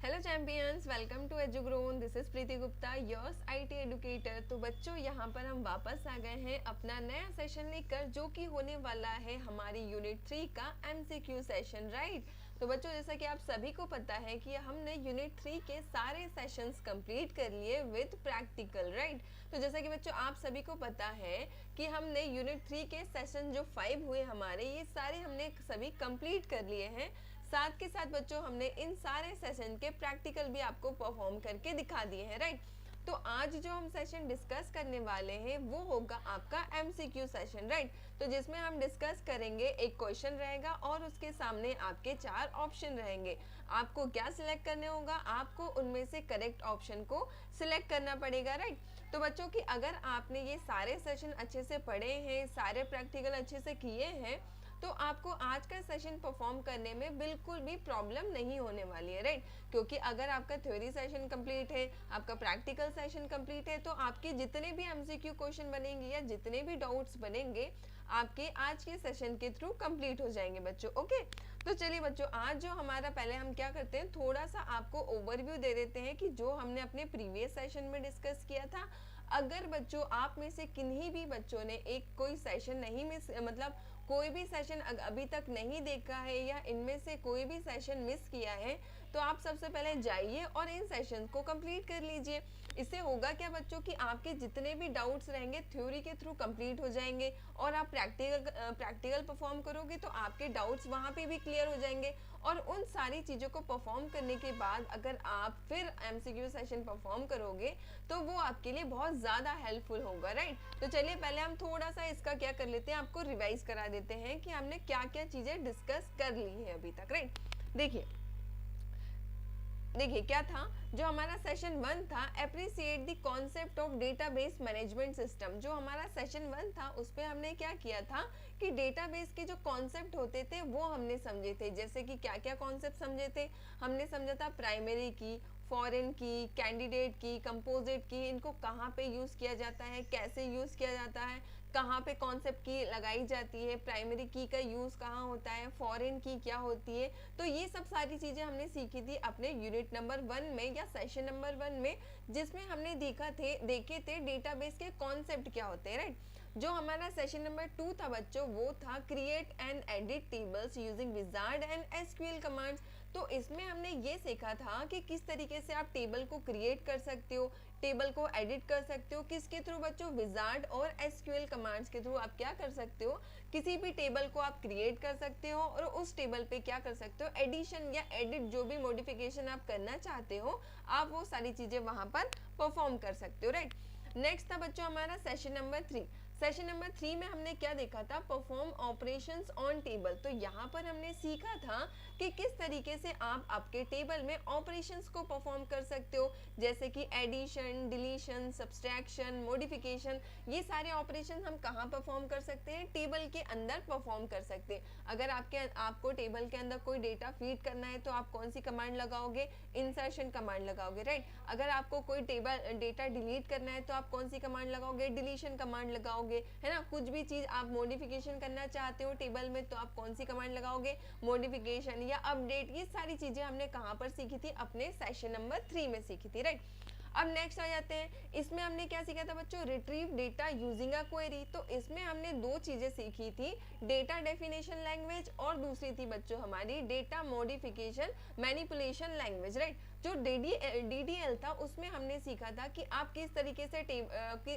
Hello champions, welcome to Edugrown. This is Preeti Gupta, yours IT educator. तो बच्चों, यहाँ पर हम वापस आ गए हैं अपना नया सेशन लेकर, जो कि होने वाला है हमारी यूनिट 3 का एमसीक्यू सेशन, राइट। तो बच्चों, जैसा कि आप सभी को पता है कि हमने यूनिट 3 के सारे सेशंस कंप्लीट कर लिए विद प्रैक्टिकल, राइट। तो जैसा कि बच्चों आप सभी को पता है कि हमने यूनिट 3 के सेशन जो 5 हुए हमारे, ये सारे हमने सभी कंप्लीट कर लिए हैं। साथ के साथ बच्चों हमने इन सारे सेशन के प्रैक्टिकल भी आपको परफॉर्म करके दिखा दिए हैं, राइट। तो आज जो हम सेशन डिस्कस करने वाले हैं वो होगा आपका एमसीक्यू सेशन, राइट। तो जिसमें हम डिस्कस करेंगे, एक क्वेश्चन रहेगा और उसके सामने आपके 4 ऑप्शन रहेंगे। आपको क्या सिलेक्ट करने होगा? आपको उनमें से करेक्ट ऑप्शन को सिलेक्ट करना पड़ेगा, राइट। तो बच्चों की अगर आपने ये सारे सेशन अच्छे से पढ़े हैं, सारे प्रैक्टिकल अच्छे से किए हैं, तो आपको आज का सेशन परफॉर्म करने में बिल्कुल भी प्रॉब्लम नहीं होने वाली है, राइट। क्योंकि अगर आपका थ्योरी सेशन कंप्लीट है, आपका प्रैक्टिकल सेशन कंप्लीट है, तो आपके जितने भी एमसीक्यू क्वेश्चन बनेंगे या जितने भी डाउट्स बनेंगे आपके आज के सेशन के थ्रू कंप्लीट हो जाएंगे बच्चों। ओके, तो चलिए बच्चों, आज जो हमारा पहले हम क्या करते हैं, थोड़ा सा आपको ओवरव्यू दे देते हैं कि जो हमने अपने प्रीवियस सेशन में डिस्कस किया था। अगर बच्चों आप में से किन्हीं भी बच्चों ने एक कोई सेशन नहीं मिस, मतलब कोई भी सेशन अभी तक नहीं देखा है या इनमें से कोई भी सेशन मिस किया है, तो आप सबसे पहले जाइए और इन सेशन को कंप्लीट कर लीजिए। इससे होगा क्या बच्चों कि आपके जितने भी डाउट्स रहेंगे थ्योरी के थ्रू कंप्लीट हो जाएंगे और आप प्रैक्टिकल परफॉर्म करोगे तो आपके डाउट्स वहाँ पे भी क्लियर हो जाएंगे। और उन सारी चीज़ों को परफॉर्म करने के बाद अगर आप फिर एमसीक्यू सेशन परफॉर्म करोगे तो वो आपके लिए बहुत ज़्यादा हेल्पफुल होगा, राइट। तो चलिए पहले हम थोड़ा सा इसका क्या कर लेते हैं, आपको रिवाइज करा देते हैं कि हमने क्या क्या चीज़ें डिस्कस कर ली है अभी तक, राइट। देखिए क्या था, जो हमारा सेशन 1 था, appreciate the concept of database management system. जो हमारा सेशन 1 था उस पर हमने क्या किया था कि डेटाबेस के जो कॉन्सेप्ट होते थे वो हमने समझे थे। जैसे कि क्या क्या कॉन्सेप्ट समझे थे? हमने समझा था प्राइमरी की, फॉरेन की, कैंडिडेट की, कंपोजिट की, इनको कहाँ पे यूज़ किया जाता है, कैसे यूज़ किया जाता है, कहाँ पे कॉन्सेप्ट की लगाई जाती है, प्राइमरी की का यूज़ कहाँ होता है, फॉरेन की क्या होती है। तो ये सब सारी चीज़ें हमने सीखी थी अपने यूनिट नंबर 1 में या सेशन नंबर 1 में, जिसमें हमने देखे थे डेटाबेस के कॉन्सेप्ट क्या होते हैं, राइट। जो हमारा सेशन नंबर 2 था बच्चों, वो था create and edit tables using wizard and SQL commands. तो इसमें हमने ये सीखा था कि किस तरीके से आप टेबल को क्रिएट कर सकते हो, टेबल को एडिट कर सकते हो, किसके थ्रू बच्चों? विजार्ड और एसक्यूएल कमांड्स के थ्रू आप क्या कर सकते हो, किसी भी टेबल को आप क्रिएट कर सकते हो और उस टेबल पे क्या कर सकते हो, एडिशन या एडिट, जो भी मॉडिफिकेशन आप करना चाहते हो, आप वो सारी चीजें वहां पर परफॉर्म कर सकते हो, राइट। नेक्स्ट था बच्चों हमारा सेशन नंबर 3। सेशन नंबर 3 में हमने क्या देखा था? Perform operations on table. तो यहाँ पर हमने सीखा था कि किस तरीके से आप आपके टेबल में ऑपरेशंस को परफॉर्म कर सकते हो, जैसे कि एडिशन, डिलीशन, सब्सट्रैक्शन, मॉडिफिकेशन। ये सारे ऑपरेशन हम कहाँ परफॉर्म कर सकते हैं? टेबल के अंदर परफॉर्म कर सकते हैं। अगर आपको टेबल के अंदर कोई डेटा फीड करना है तो आप कौन सी कमांड लगाओगे? इंसर्शन कमांड लगाओगे, राइट। अगर आपको कोई डेटा डिलीट करना है तो आप कौन सी कमांड लगाओगे? डिलीशन कमांड लगाओगे, है ना। कुछ भी चीज आप मॉडिफिकेशन करना चाहते हो टेबल में तो आप कौन सी कमांड लगाओगे? मॉडिफिकेशन या अपडेट। ये सारी चीजें हमने कहां पर सीखी थी? अपने सेशन नंबर 3 में सीखी थी, राइट। अब नेक्स्ट आ जाते हैं, इसमें हमने क्या सीखा था बच्चों? Retrieve data using a query. तो इसमें हमने दो चीजें सीखी थी, डेटा डेफिनेशन लैंग्वेज और दूसरी थी बच्चों हमारी data modification manipulation language, right. जो DDL था उसमें हमने सीखा था कि आप किस तरीके से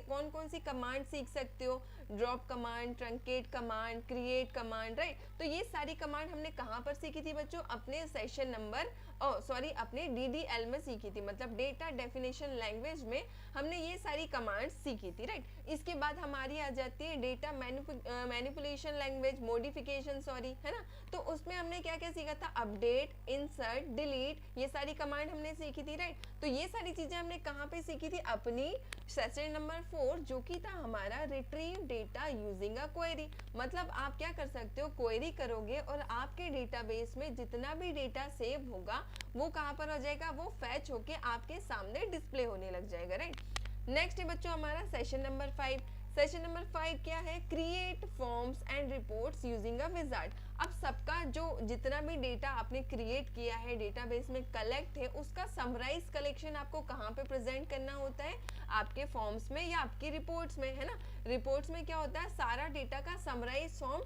कौन कौन सी कमांड सीख सकते हो, drop command, truncate command, create command, right. तो ये सारी कमांड हमने कहाँ पर सीखी थी बच्चों? अपने सेशन नंबर अपने DDL में सीखी थी, मतलब डेटा डेफिनेशन लैंग्वेज में हमने ये सारी कमांड्स सीखी थी, राइट। इसके बाद हमारी आ जाती है data manipulation language, modification sorry, है ना। तो उसमें हमने क्या क्या सीखा था? अपडेट, इंसर्ट, डिलीट, ये सारी कमांड हमने सीखी थी, राइट। तो ये सारी चीजें हमने कहाँ पे सीखी थी? अपनी सेशन नंबर 4, जो कि था हमारा retrieve data using a query. मतलब आप क्या कर सकते हो? क्वेरी करोगे और आपके डेटाबेस में जितना भी डेटा सेव होगा वो कहाँ पर हो जाएगा? वो फैच होके आपके सामने डिस्प्ले होने लग जाएगा, राइट। नेक्स्ट है बच्चों हमारा सेशन नंबर 5, सेशन नंबर 5 क्या है, create forms and reports using a wizard. अब सबका जो जितना भी डेटा आपने क्रिएट किया है डेटाबेस में कलेक्ट है, उसका समराइज कलेक्शन आपको कहाँ पे प्रेजेंट करना होता है, आपके फॉर्म्स में या आपकी रिपोर्ट्स में, है ना। रिपोर्ट्स में क्या होता है, सारा डेटा का समराइज फॉर्म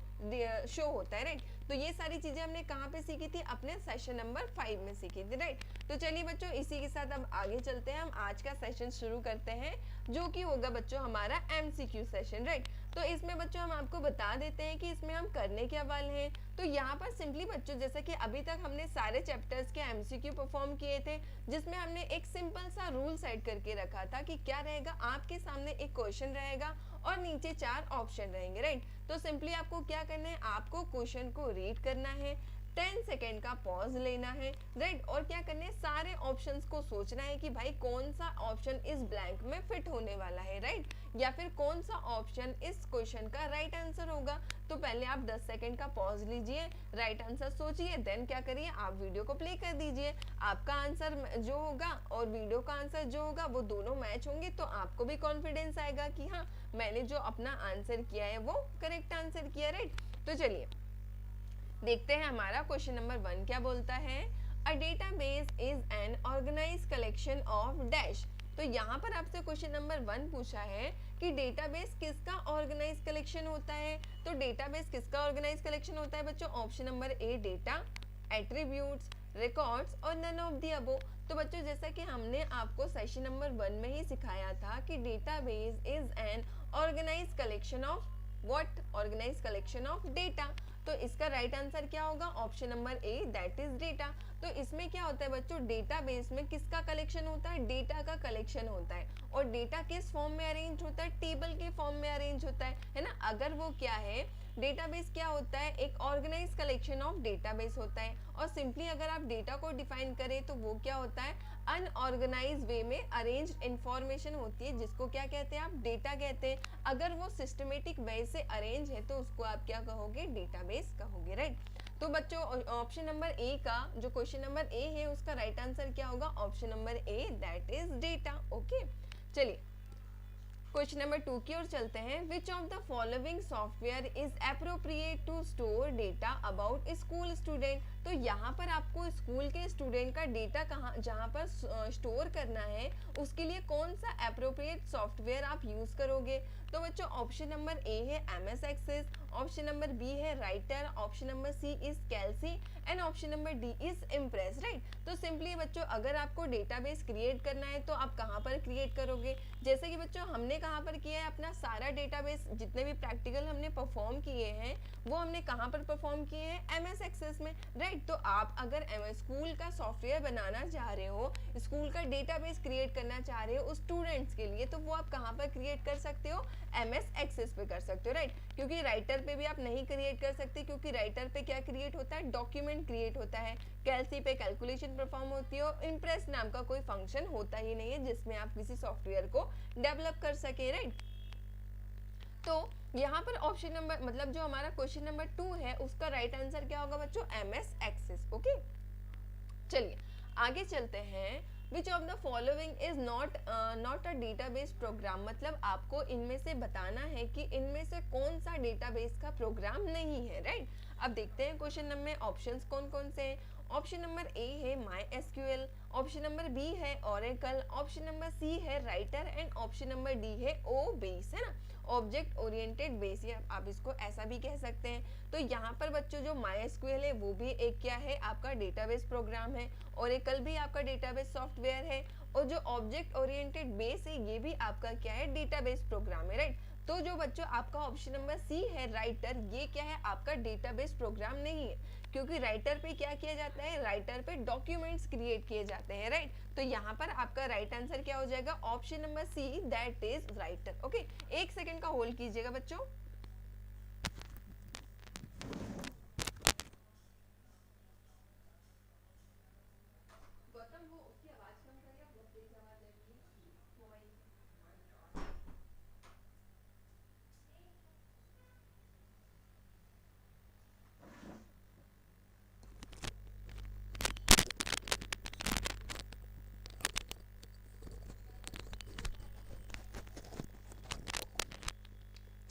शो होता है, राइट। तो ये सारी चीजें हमने कहाँ पे सीखी थी, अपने सेशन नंबर 5 में सीखी थी, राइट। तो चलिए बच्चों, इसी के साथ अब आगे चलते हैं, हम आज का सेशन शुरू करते हैं, जो कि होगा बच्चों हमारा MCQ सेशन, राइट। तो इसमें बच्चों हम आपको बता देते हैं कि इसमें हम करने क्या वाले हैं। तो यहाँ पर सिंपली बच्चों, जैसा कि अभी तक हमने सारे चैप्टर्स के MCQ परफॉर्म किए थे, जिसमें हमने एक सिंपल सा रूल सेट करके रखा था कि क्या रहेगा, आपके सामने एक क्वेश्चन रहेगा और नीचे 4 ऑप्शन रहेंगे, राइट। तो सिंपली आपको क्या करना है, आपको क्वेश्चन को रीड करना है, 10 सेकेंड का पॉज लेना है, राइट। और क्या करना है, सारे ऑप्शंस को सोचना है कि भाई कौन सा ऑप्शन इस ब्लैंक में फिट होने वाला है, राइट, या फिर कौन सा ऑप्शन इस क्वेश्चन का राइट आंसर होगा। तो पहले आप 10 सेकेंड का पॉज लीजिए, राइट आंसर सोचिए, देन क्या करिए, आप वीडियो को प्ले कर दीजिए। आपका आंसर जो होगा और वीडियो का आंसर जो होगा वो दोनों मैच होंगे, तो आपको भी कॉन्फिडेंस आएगा कि हाँ, मैंने जो अपना आंसर किया है वो करेक्ट आंसर किया, राइट। तो चलिए देखते हैं हमारा क्वेश्चन नंबर 1 क्या बोलता है। A database is an organized collection of dash. तो यहाँ पर आपसे क्वेश्चन नंबर 1 पूछा है कि डेटाबेस किसका ऑर्गेनाइज कलेक्शन होता है। तो डेटाबेस किसका ऑर्गेनाइज कलेक्शन होता है बच्चों, ऑप्शन नंबर ए डेटा, एट्रीब्यूट्स, रिकॉर्ड्स और नन ऑफ द अबो। तो बच्चों जैसा कि हमने आपको सेशन नंबर 1 में ही सिखाया था कि database is an organize collection of what, organize collection of data. तो इसका राइट आंसर क्या होगा, option number A that is data. तो इसमें क्या होता है बच्चों, डेटाबेस में किसका कलेक्शन होता है, डेटा का कलेक्शन होता है। और डेटा किस फॉर्म में अरेंज होता है, टेबल के फॉर्म में अरेंज होता है ना। अगर वो क्या है, डेटाबेस क्या होता है, एक ऑर्गेनाइज कलेक्शन ऑफ डेटाबेस होता है। और सिंपली अगर आप डेटा को डिफाइन करें तो वो क्या होता है, अनऑर्गेनाइज वे में अरेंज इंफॉर्मेशन होती है, जिसको क्या कहते हैं, आप डेटा कहते हैं। अगर वो सिस्टमेटिक वे से अरेंज है तो उसको आप क्या कहोगे, डेटाबेस कहोगे, राइट। तो बच्चों ऑप्शन नंबर ए का जो क्वेश्चन नंबर ए है उसका राइट आंसर क्या होगा, option number A that is data. Okay, चलिए क्वेश्चन नंबर 2 की ओर चलते हैं। Which of the following software is appropriate to store data about school student. तो यहाँ पर आपको स्कूल के स्टूडेंट का डेटा कहाँ जहाँ पर स्टोर करना है, उसके लिए कौन सा एप्रोप्रिएट सॉफ्टवेयर आप यूज करोगे। तो बच्चों ऑप्शन नंबर ए है MS access, option number B है writer, option number C is calc and option number D is impress, right. तो सिंपली बच्चों अगर आपको डेटाबेस क्रिएट करना है तो आप कहाँ पर क्रिएट करोगे, जैसे कि बच्चों हमने कहाँ पर किया है, अपना सारा डेटाबेस जितने भी प्रैक्टिकल हमने परफॉर्म किए हैं वो हमने कहाँ पर परफॉर्म किए हैं, MS एक्सेस में, राइट। तो आप अगर स्कूल का सॉफ्टवेयर बनाना चाह रहे हो, स्कूल का डेटाबेस क्रिएट करना चाह रहे हो स्टूडेंट्स के लिए, तो वो आप कहाँ पर क्रिएट कर सकते हो, MS एक्सेस पे कर सकते हो, राइट। क्योंकि राइटर पे भी आप नहीं क्रिएट कर सकते, क्योंकि राइटर पे क्या क्रिएट होता है, डॉक्यूमेंट क्रिएट होता है, कैल्सी पे कैलकुलेशन परफॉर्म होती है, और इम्प्रेस नाम का कोई फंक्शन होता ही नहीं है जिसमें आप किसी सॉफ्टवेयर को डेवलप कर सके, राइट। तो यहाँ पर ऑप्शन नंबर मतलब जो हमारा क्वेश्चन नंबर 2 है उसका राइट आंसर क्या होगा बच्चों, MS एक्सेस। ओके, चलिए आगे चलते हैं। Which of the following is not a database program. मतलब आपको इनमें से बताना है कि इनमें से कौन सा डेटाबेस का प्रोग्राम नहीं है, राइट। अब देखते हैं क्वेश्चन नंबर में ऑप्शंस कौन कौन से हैं। ऑप्शन नंबर ए है MySQL, ऑप्शन नंबर बी है Oracle, ऑप्शन नंबर सी है writer and option number D है OBase, है ना, ऑब्जेक्ट ओरिएंटेड बेस, या आप इसको ऐसा भी कह सकते हैं। तो यहाँ पर बच्चों जो MySQL है वो भी एक क्या है, आपका डेटाबेस प्रोग्राम है, Oracle भी आपका डेटाबेस सॉफ्टवेयर है, और जो ऑब्जेक्ट ओरिएंटेड बेस है ये भी आपका क्या है, डेटाबेस प्रोग्राम है, राइट। तो जो बच्चों आपका ऑप्शन नंबर सी है राइटर, ये क्या है, आपका डेटाबेस प्रोग्राम नहीं है, क्योंकि राइटर पे क्या किया जाता है, राइटर पे डॉक्यूमेंट्स क्रिएट किए जाते हैं, राइट। तो यहाँ पर आपका राइट आंसर क्या हो जाएगा, option number C that is writer. Okay, एक सेकेंड का होल्ड कीजिएगा बच्चों। गौतम वो उसकी आवाज कम करिए, बहुत तेज आवाज आ रही है मोबाइल।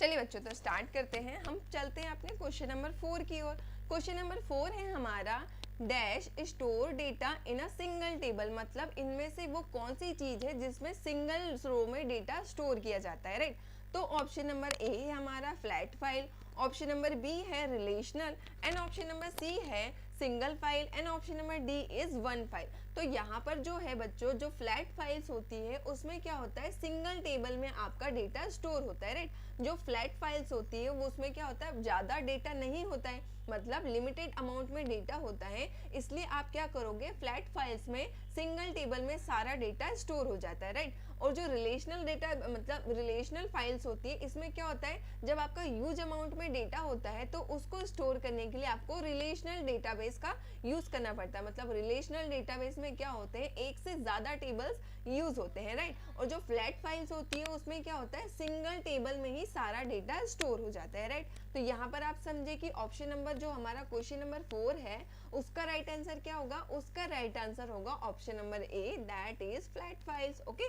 चलिए बच्चों, तो स्टार्ट करते हैं। हम चलते हैं अपने क्वेश्चन नंबर 4 की ओर। क्वेश्चन नंबर 4 है हमारा dash store data in a single table, मतलब इनमें से वो कौन सी चीज है जिसमें सिंगल रो में डेटा स्टोर किया जाता है, राइट। तो ऑप्शन नंबर ए है हमारा flat file, option number B है relational, and option number C है single file, and option number D is one file. तो यहाँ पर जो है बच्चों, जो फ्लैट फाइल्स होती है उसमें क्या होता है, सिंगल टेबल में आपका डेटा स्टोर होता है, राइट। जो फ्लैट फाइल्स होती है वो उसमें क्या होता है, ज्यादा डेटा नहीं होता है, मतलब लिमिटेड अमाउंट में डेटा होता है, इसलिए आप क्या करोगे, फ्लैट फाइल्स में सिंगल टेबल में सारा डेटा स्टोर हो जाता है, राइट। और जो रिलेशनल डेटा मतलब रिलेशनल फाइल्स होती है, इसमें क्या होता है, जब आपका ह्यूज अमाउंट में डेटा होता है तो उसको स्टोर करने के लिए आपको रिलेशनल डेटाबेस का यूज करना पड़ता है। मतलब रिलेशनल डेटाबेस में क्या होते हैं, एक से ज्यादा टेबल्स यूज होते हैं, राइट। और जो फ्लैट फाइल्स होती है उसमें क्या होता है, सिंगल टेबल में ही सारा डेटा स्टोर हो जाता है, राइट। तो यहाँ पर आप समझे कि ऑप्शन नंबर जो हमारा क्वेश्चन नंबर 4 है उसका राइट आंसर क्या होगा, उसका राइट आंसर होगा option number A, that is flat files. Okay,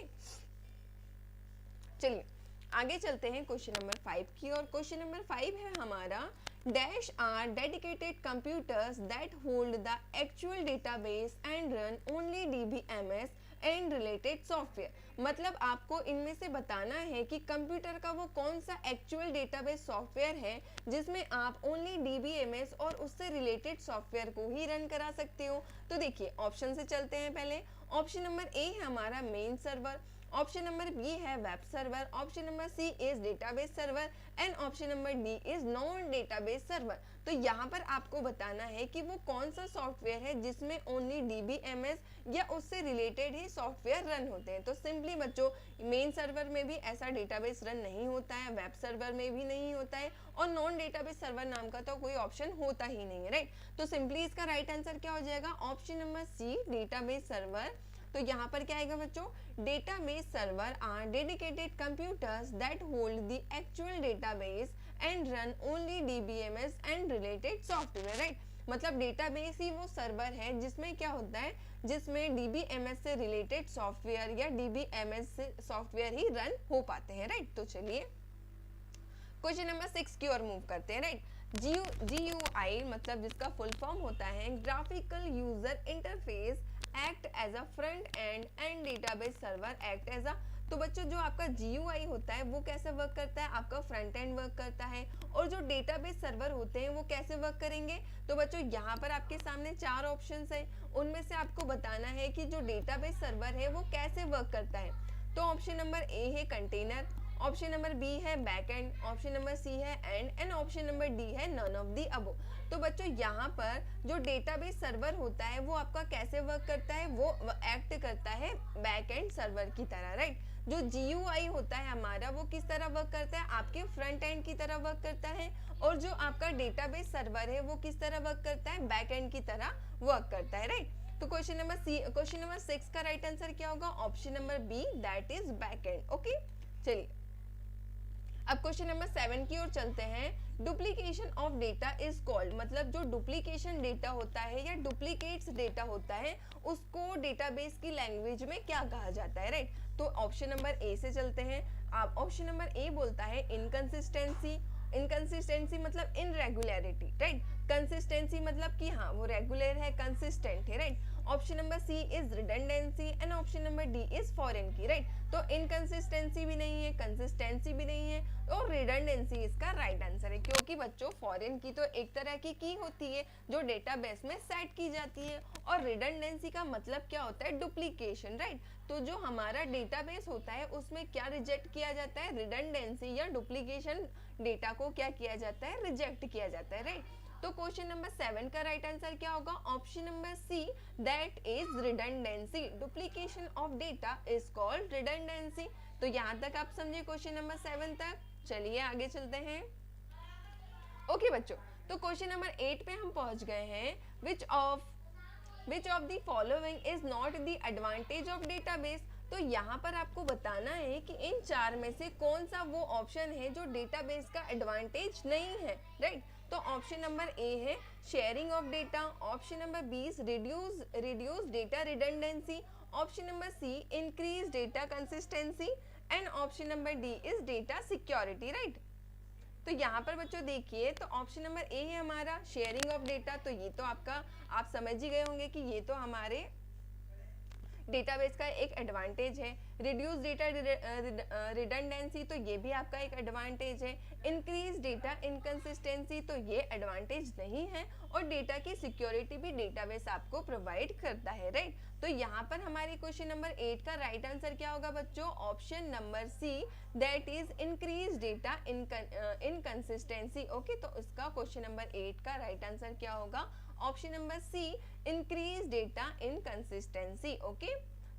चलिए आगे चलते हैं क्वेश्चन नंबर 5 की और। क्वेश्चन नंबर 5 है हमारा dash are dedicated computers that hold the actual database and run only DBMS and related software. मतलब आपको इनमें से बताना है कि कंप्यूटर का वो कौन सा एक्चुअल डेटाबेस सॉफ्टवेयर है जिसमें आप ओनली डीबीएमएस और उससे रिलेटेड सॉफ्टवेयर को ही रन करा सकते हो। तो देखिए ऑप्शन से चलते हैं पहले। ऑप्शन नंबर ए है हमारा main server, option number B है web server, option number C is database server, and option number D is non database server. तो यहाँ पर आपको बताना है कि वो कौन सा सॉफ्टवेयर है जिसमें ओनली डीबीएमएस या उससे रिलेटेड ही सॉफ्टवेयर रन होते हैं। तो सिंपली बच्चों, मेन सर्वर में भी ऐसा डेटाबेस रन नहीं होता है, वेब सर्वर में भी नहीं होता है, और नॉन डेटाबेस सर्वर नाम का तो कोई ऑप्शन होता ही नहीं है, राइट। तो सिंपली इसका राइट आंसर क्या हो जाएगा, option number C, database server. तो यहाँ पर क्या आएगा बच्चों, database server are dedicated computers that hold the actual database and run only DBMS and related software, right. मतलब डेटाबेस ही वो सर्वर है जिसमें क्या होता है, जिसमें डीबीएमएस से रिलेटेड सॉफ्टवेयर या डीबीएमएस से सॉफ्टवेयर ही रन हो पाते हैं, राइट। तो चलिए क्वेश्चन नंबर 6 की ओर मूव करते हैं, राइट। GUI मतलब जिसका फुल फॉर्म होता है graphical user interface act as a front end database server act as a. तो बच्चों जो आपका GUI होता है वो कैसे वर्क करता है, आपका फ्रंट एंड वर्क करता है, और जो डेटाबेस सर्वर होते हैं वो कैसे वर्क करेंगे। तो बच्चों यहाँ पर आपके सामने 4 ऑप्शंस है, उनमें से आपको बताना है कि जो डेटाबेस सर्वर है वो कैसे वर्क करता है। तो ऑप्शन नंबर ए है कंटेनर, ऑप्शन नंबर बी है बैकएंड, ऑप्शन नंबर सी है एंड ऑप्शन नंबर डी है नन ऑफ दी अबो। तो बच्चों यहाँ पर जो डेटाबेस सर्वर होता है वो आपका कैसे वर्क करता है, वो एक्ट करता है बैकएंड सर्वर की तरह, राइट। जो GUI होता है हमारा वो किस तरह वर्क करता है, आपके फ्रंट एंड की तरह वर्क करता है, और जो आपका डेटाबेस सर्वर है वो किस तरह वर्क करता है, बैक एंड की तरह वर्क करता है, राइट। तो क्वेश्चन नंबर 6 का राइट आंसर क्या होगा, option number B, that is back end. Okay, चलिए अब क्वेश्चन नंबर 7 की ओर चलते हैं। Duplication of data is called, मतलब जो डुप्लीकेशन डेटा होता है या डुप्लीकेट्स डेटा होता है उसको डेटाबेस की लैंग्वेज में क्या कहा जाता है, राइट। तो ऑप्शन नंबर ए से चलते हैं। आप ऑप्शन नंबर ए बोलता है इनकंसिस्टेंसी, इनकंसिस्टेंसी मतलब इनरेगुलरिटी, राइट। कंसिस्टेंसी मतलब कि हाँ वो रेगुलर है, कंसिस्टेंट है, right. Option number C is redundancy and option number D is foreign key, right. तो इनकंसिस्टेंसी भी नहीं है, कंसिस्टेंसी भी नहीं है, और रिडंडेंसी इसका राइट आंसर है, क्योंकि बच्चों फॉरेन की तो एक तरह की होती है जो डेटाबेस में सेट की जाती है, और रिडंडेंसी का मतलब क्या होता है, डुप्लीकेशन, राइट। तो जो हमारा डेटाबेस होता है उसमें क्या रिजेक्ट किया जाता है, रिडंडेंसी या डुप्लीकेशन डेटा को क्या किया जाता है, रिजेक्ट किया जाता है, राइट। तो क्वेश्चन नंबर 7 का राइट आंसर क्या होगा, option number C, that is redundancy. Duplication of data is called redundancy. तो यहाँ तक आप समझे क्वेश्चन नंबर 7 तक। चलिए आगे चलते हैं। ओके बच्चों, तो क्वेश्चन नंबर 8 पे हम पहुंच गए हैं। Which of the following is not the advantage of database. तो यहाँ पर आपको बताना है कि इन 4 में से कौन सा वो ऑप्शन है जो डेटाबेस का एडवांटेज नहीं है, राइट। तो ऑप्शन नंबर ए है sharing of data, option number B reduce data redundancy, option number C increase data consistency, and option number D is data security, right. तो यहाँ पर बच्चों देखिए, तो ऑप्शन नंबर ए है हमारा शेयरिंग ऑफ डेटा। तो ये तो आपका आप समझ ही गए होंगे कि ये तो हमारे डेटाबेस का एक एडवांटेज है। रिड्यूस डेटा रिडंडेंसी, तो ये भी आपका एक एडवांटेज है। इंक्रीज डेटा इनकंसिस्टेंसी, तो ये एडवांटेज नहीं है। और डेटा की सिक्योरिटी भी डेटाबेस आपको प्रोवाइड करता है, राइट। तो यहाँ पर हमारे क्वेश्चन नंबर 8 का राइट आंसर क्या होगा बच्चों? Option number C, that is increase data inconsistency. Okay, तो इसका क्वेश्चन नंबर 8 का राइट आंसर क्या होगा? Option number C, increase data inconsistency. Okay,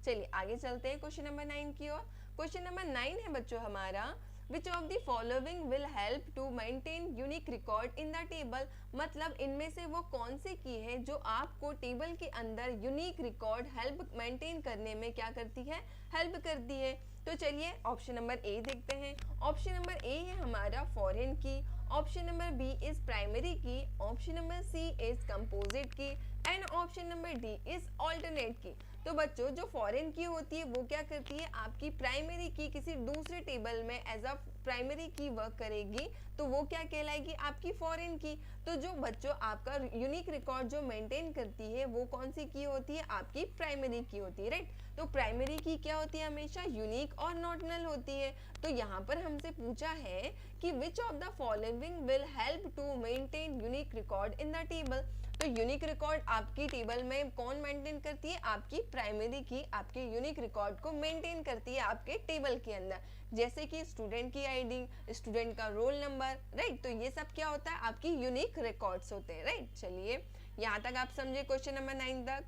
चलिए आगे चलते हैं क्वेश्चन नंबर 9 की ओर। क्वेश्चन नंबर 9 है बच्चों हमारा, Which of the following will help to maintain unique record in the table? मतलब इनमें से वो कौन सी की है जो आपको टेबल के अंदर यूनिक रिकॉर्ड हेल्प मेंटेन करने में क्या करती है? हेल्प करती है। तो चलिए ऑप्शन नंबर ए देखते हैं। ऑप्शन नंबर ए है हमारा foreign key, option number B is primary key, option number C is composite key and option number D is alternate key. तो बच्चों जो फॉरेन की होती है वो क्या करती है? आपकी प्राइमरी की किसी दूसरे टेबल में एज अ प्राइमरी की वर्क करेगी, तो वो क्या कहलाएगी? आपकी फॉरेन की। तो जो बच्चों आपका यूनिक रिकॉर्ड जो मेंटेन करती है वो कौन सी की होती है? आपकी प्राइमरी की होती है, राइट। तो प्राइमरी की क्या होती है? हमेशा यूनिक और नॉट नल होती है। तो यहाँ पर हमसे पूछा है कि which of the following will help to maintain unique record in the table. तो यूनिक रिकॉर्ड आपकी टेबल में कौन मेंटेन करती है? आपकी प्राइमरी की आपके यूनिक रिकॉर्ड को मेंटेन करती है आपके टेबल के अंदर, जैसे कि स्टूडेंट की आईडी, स्टूडेंट का रोल नंबर, राइट। तो ये सब क्या होता है? आपकी यूनिक रिकॉर्ड्स होते हैं, राइट। चलिए यहाँ तक आप समझे क्वेश्चन नंबर 9 तक।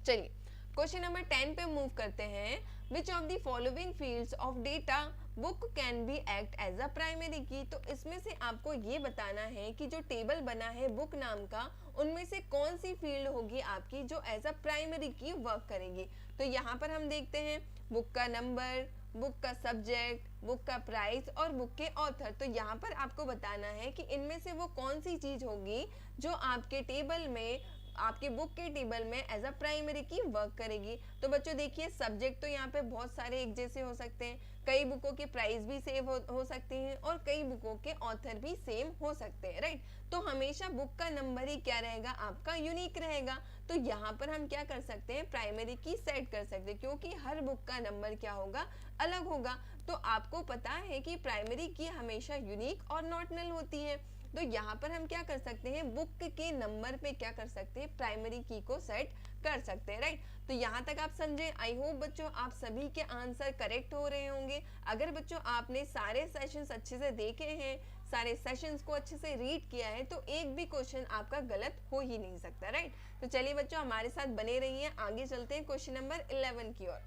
चलिए क्वेश्चन नंबर 10 पे मूव करते हैं। Which of the following fields of data book can be act as a primary key. तो इसमें से आपको ये बताना है कि जो टेबल बना है बुक नाम का, उनमें से कौन सी फील्ड होगी आपकी जो एज अ प्राइमरी की वर्क करेगी। तो यहाँ पर हम देखते हैं बुक का नंबर, बुक का सब्जेक्ट, बुक का प्राइस और बुक के ऑथर। तो यहाँ पर आपको बताना है कि इनमें से वो कौन सी चीज होगी जो आपके टेबल में, आपके बुक के टेबल में एज अ प्राइमरी की वर्क करेगी। तो बच्चों देखिए सब्जेक्ट तो यहाँ पे बहुत सारे एक जैसे हो सकते हैं, कई बुकों के प्राइस भी सेम हो सकते हैं और कई बुकों के ऑथर भी सेम हो सकते हैं, राइट। तो हमेशा बुक का नंबर ही क्या रहेगा? आपका यूनिक रहेगा। तो यहाँ पर हम क्या कर सकते हैं? प्राइमरी की सेट कर सकते हैं, क्योंकि हर बुक का नंबर क्या होगा? अलग होगा। तो आपको पता है कि प्राइमरी की हमेशा यूनिक और नॉट नल होती है। तो यहाँ पर हम क्या कर सकते हैं? बुक के नंबर पे क्या कर सकते हैं? प्राइमरी की को सेट कर सकते हैं, राइट। तो यहाँ तक आप समझे। आई होप बच्चों आप सभी के आंसर करेक्ट हो रहे होंगे। अगर बच्चों आपने सारे सेशंस अच्छे से देखे हैं, सारे सेशंस को अच्छे से रीड किया है, तो एक भी क्वेश्चन आपका गलत हो ही नहीं सकता, राइट। तो चलिए बच्चों हमारे साथ बने रहिए, आगे चलते हैं क्वेश्चन नंबर 11 की ओर।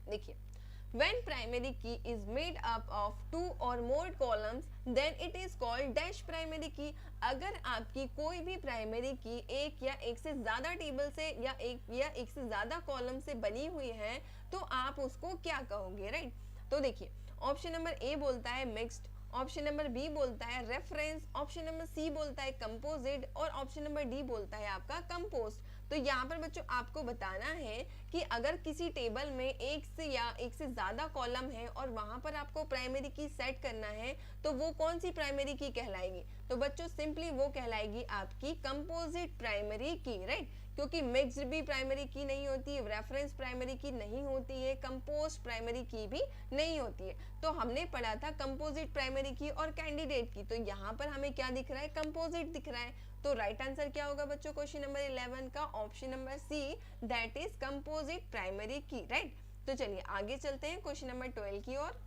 देखिए, when primary key is made up of 2 or more columns then it is called dash primary key। अगर आपकी कोई भी प्राइमरी की एक या एक से ज्यादा टेबल से या एक से ज्यादा कॉलम से बनी हुई है, तो आप उसको क्या कहोगे, राइट। तो देखिए ऑप्शन नंबर ए बोलता है मिक्स्ड, ऑप्शन नंबर बी बोलता है रेफरेंस, ऑप्शन नंबर सी बोलता है कंपोजिट और ऑप्शन नंबर डी बोलता है आपका कंपोस्ट। तो यहाँ पर बच्चों आपको बताना है कि अगर किसी टेबल में एक से ज्यादा कॉलम है और वहां पर आपको प्राइमरी की सेट करना है, तो वो कौन सी प्राइमरी की कहलाएगी? तो बच्चों सिंपली वो कहलाएगी आपकी कंपोजिट प्राइमरी की, राइट। क्योंकि मिक्स्ड भी प्राइमरी की नहीं होती है, रेफरेंस प्राइमरी की नहीं होती है, कंपोस्ट प्राइमरी की भी नहीं होती है। तो हमने पढ़ा था कंपोजिट प्राइमरी की और कैंडिडेट की। तो यहाँ पर हमें क्या दिख रहा है? कंपोजिट दिख रहा है। तो राइट आंसर क्या होगा बच्चों क्वेश्चन नंबर 11 का? Option number C, that is composite primary key, right. तो चलिए आगे चलते हैं क्वेश्चन नंबर 12 की ओर।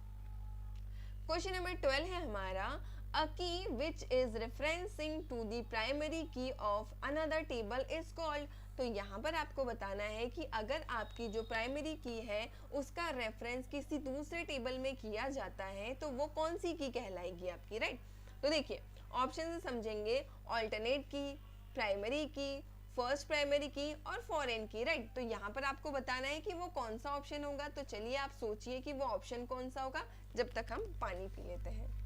क्वेश्चन नंबर 12 है हमारा, a key which is referencing to the primary key of another table is called। तो यहाँ पर आपको बताना है कि अगर आपकी जो प्राइमरी की है उसका रेफरेंस किसी दूसरे टेबल में किया जाता है, तो वो कौन सी की कहलाएगी आपकी, राइट। तो देखिए ऑप्शन से समझेंगे, ऑल्टरनेट की, प्राइमरी की, फर्स्ट प्राइमरी की और फॉरेन की, राइट। तो यहाँ पर आपको बताना है कि वो कौन सा ऑप्शन होगा। तो चलिए आप सोचिए कि वो ऑप्शन कौन सा होगा, जब तक हम पानी पी लेते हैं।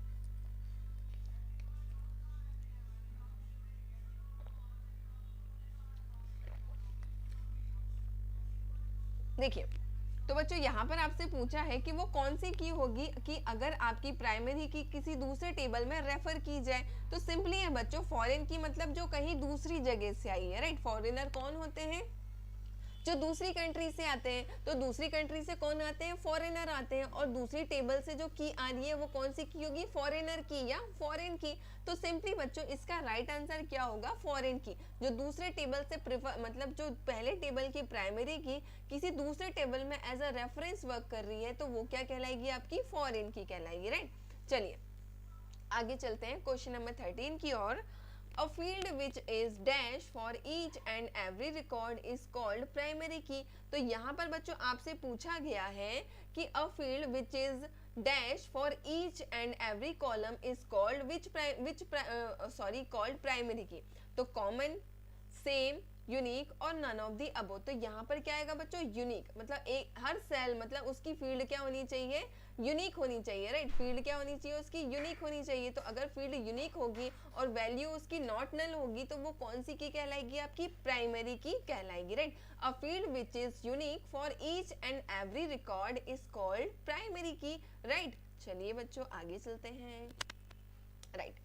देखिए तो बच्चों यहाँ पर आपसे पूछा है कि वो कौन सी की होगी कि अगर आपकी प्राइमरी की किसी दूसरे टेबल में रेफर की जाए। तो सिंपली है बच्चों, फॉरेन की मतलब जो कहीं दूसरी जगह से आई है, राइट। फॉरेनर कौन होते हैं? जो दूसरी कंट्री से आते हैं। तो दूसरी कंट्री से कौन आते हैं? फॉरेनर आते हैं। और दूसरी टेबल से जो की आ रही है वो कौन सी की होगी? फॉरेनर की या फॉरेन की। तो सिंपली बच्चों इसका राइट आंसर क्या होगा? फॉरेन की। जो दूसरे टेबल से प्रेफर मतलब जो पहले टेबल की प्राइमरी की किसी दूसरे टेबल में एज अ रेफरेंस वर्क कर रही है तो वो क्या कहलाएगी? आपकी फॉरेन की कहलाएगी, राइट। चलिए आगे चलते हैं क्वेश्चन नंबर 13 की ओर। A field which is dash for each and every record is called primary key। तो यहाँ पर बच्चों आपसे पूछा गया है कि a field which is dash for each and every column is called called primary key। तो common, same, यूनिक और नन ऑफ दी अबो। तो यहाँ पर क्या आएगा बच्चों? यूनिक। मतलब एक हर सेल मतलब उसकी फील्ड क्या होनी चाहिए? यूनिक होनी चाहिए, राइट। फील्ड क्या होनी चाहिए? उसकी यूनिक होनी चाहिए। तो अगर फील्ड यूनिक होगी और वैल्यू उसकी नॉट नल होगी तो वो कौन सी की कहलाएगी? आपकी प्राइमरी की कहलाएगी, right. A field which is unique for each and every record is called primary key, right. चलिए बच्चों आगे चलते हैं, राइट।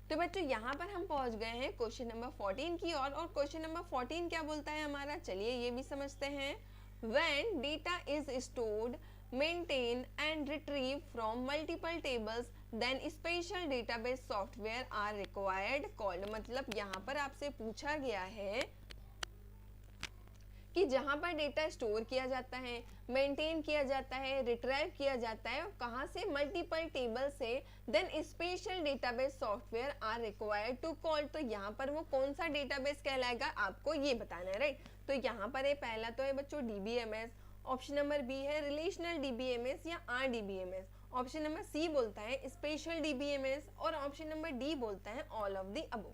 तो बच्चों यहाँ पर हम पहुंच गए हैं क्वेश्चन नंबर 14 की ओर। और क्वेश्चन नंबर 14 क्या बोलता है हमारा? चलिए ये भी समझते हैं। When data is stored, maintained and retrieved from multiple tables, then special database software are required called। मतलब यहाँ पर आपसे पूछा गया है कि जहां पर डेटा स्टोर किया जाता है, मेंटेन किया जाता है, रिट्राइव किया जाता है, कहां से? मल्टीपल टेबल से, then special database software are required to call. तो यहाँ पर वो कौन सा डेटाबेस कहलाएगा आपको ये बताना है, राइट। तो यहाँ पर है पहला तो है बच्चों डीबीएमएस, ऑप्शन नंबर बी है रिलेशनल डीबीएमएस या आरडीबीएमएस, ऑप्शन नंबर सी बोलता है स्पेशल डीबीएमएस और ऑप्शन नंबर डी बोलता है ऑल ऑफ द अबव।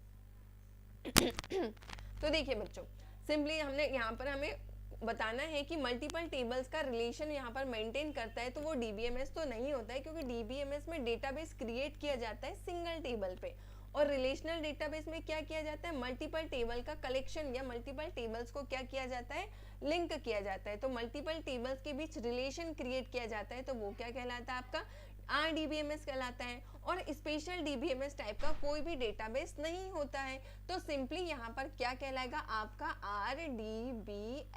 तो देखिए बच्चों, सिंपली हमने यहाँ पर हमें बताना है कि मल्टीपल टेबल्स का रिलेशन यहाँ पर मेंटेन करता है तो वो डीबीएमएस तो नहीं होता है, क्योंकि डीबीएमएस में डेटाबेस क्रिएट किया जाता है सिंगल टेबल पे। और रिलेशनल डेटाबेस में क्या किया जाता है? मल्टीपल टेबल का कलेक्शन या मल्टीपल टेबल्स को क्या किया जाता है? लिंक किया जाता है। तो मल्टीपल टेबल्स के बीच रिलेशन क्रिएट किया जाता है तो वो क्या कहलाता है? आपका आरडीबीएमएस कहलाता है। और स्पेशल डीबीएमएस टाइप का कोई भी डेटाबेस नहीं होता है। तो सिंपली यहाँ पर क्या कहलाएगा? आपका आरडीबीएमएस,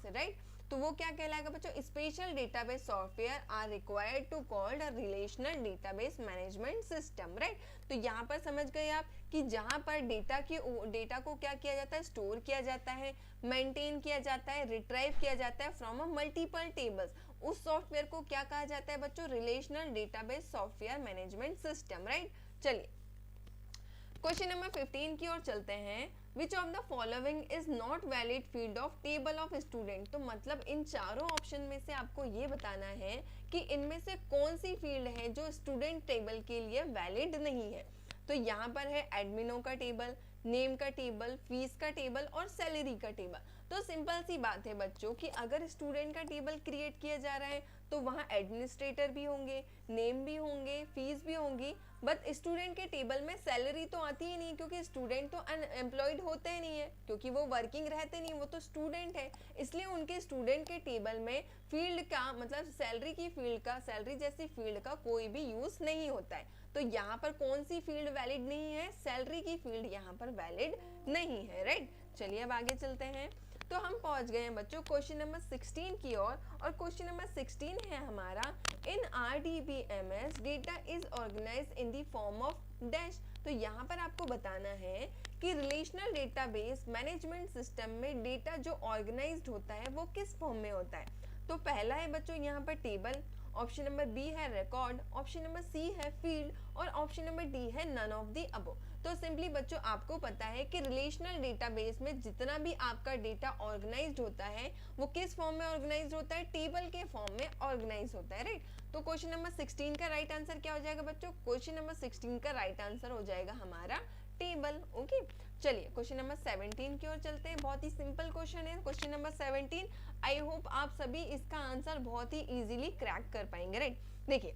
राइट। तो वो क्या कहलाएगा बच्चों? Special database software are required to called a relational database management system, right. तो यहाँ पर समझ गए आप कि जहाँ पर डेटा को क्या किया जाता है? स्टोर किया जाता है, मेंटेन किया जाता है, रिट्राइव किया जाता है फ्रॉम अ मल्टीपल टेबल्स, उस सॉफ्टवेयर को क्या कहा जाता है बच्चों? Relational database software management system, right. चलिए क्वेश्चन नंबर 15 की ओर चलते हैं। Which of the following is not valid field of table of student. तो मतलब इन चारों ऑप्शन में से आपको ये बताना है कि इनमें से कौन सी फील्ड है जो स्टूडेंट टेबल के लिए वैलिड नहीं है। तो यहाँ पर है एडमिनो का टेबल, नेम का टेबल, फीस का टेबल और सैलरी का टेबल। तो सिंपल सी बात है बच्चों कि अगर स्टूडेंट का टेबल क्रिएट किया जा रहा है तो वहाँ एडमिनिस्ट्रेटर भी होंगे, नेम भी होंगे, फीस भी होंगी, बट स्टूडेंट के टेबल में सैलरी तो आती ही नहीं, क्योंकि स्टूडेंट तो अनएम्प्लॉयड होते ही नहीं है, क्योंकि वो वर्किंग रहते नहीं, वो तो स्टूडेंट है। इसलिए उनके स्टूडेंट के टेबल में फील्ड का मतलब सैलरी की फील्ड का, सैलरी जैसी फील्ड का कोई भी यूज नहीं होता है। तो यहाँ पर कौन सी फील्ड वैलिड नहीं है? सैलरी की फील्ड यहाँ पर वैलिड नहीं है, राइट। चलिए अब आगे चलते हैं। तो हम पहुंच गए हैं बच्चों क्वेश्चन नंबर 16 की ओर। और क्वेश्चन नंबर 16 है हमारा, in RDBMS data is organized in the form of dash. तो यहाँ पर आपको बताना है कि रिलेशनल डेटाबेस मैनेजमेंट सिस्टम में डेटा जो ऑर्गेनाइज्ड होता है वो किस फॉर्म में होता है। तो पहला है बच्चों यहाँ पर टेबल, ऑप्शन नंबर बी है रिकॉर्ड, ऑप्शन नंबर सी है फील्ड और ऑप्शन नंबर डी है नन ऑफ द अबव। तो सिंपली बच्चों आपको पता है कि रिलेशनल डेटाबेस में जितना भी आपका डेटा ऑर्गेनाइज्ड होता है वो किस फॉर्म में ऑर्गेनाइज्ड होता है? टेबल के फॉर्म में ऑर्गेनाइज होता है, राइट। तो क्वेश्चन नंबर 16 का राइट आंसर क्या हो जाएगा बच्चों? क्वेश्चन नंबर 16 का राइट आंसर हो जाएगा हमारा टेबल, ओके। चलिए क्वेश्चन नंबर 17 की ओर चलते हैं। बहुत ही सिंपल क्वेश्चन है क्वेश्चन नंबर 17। आई होप आप सभी इसका आंसर बहुत ही इजीली क्रैक कर पाएंगे, राइट। देखिए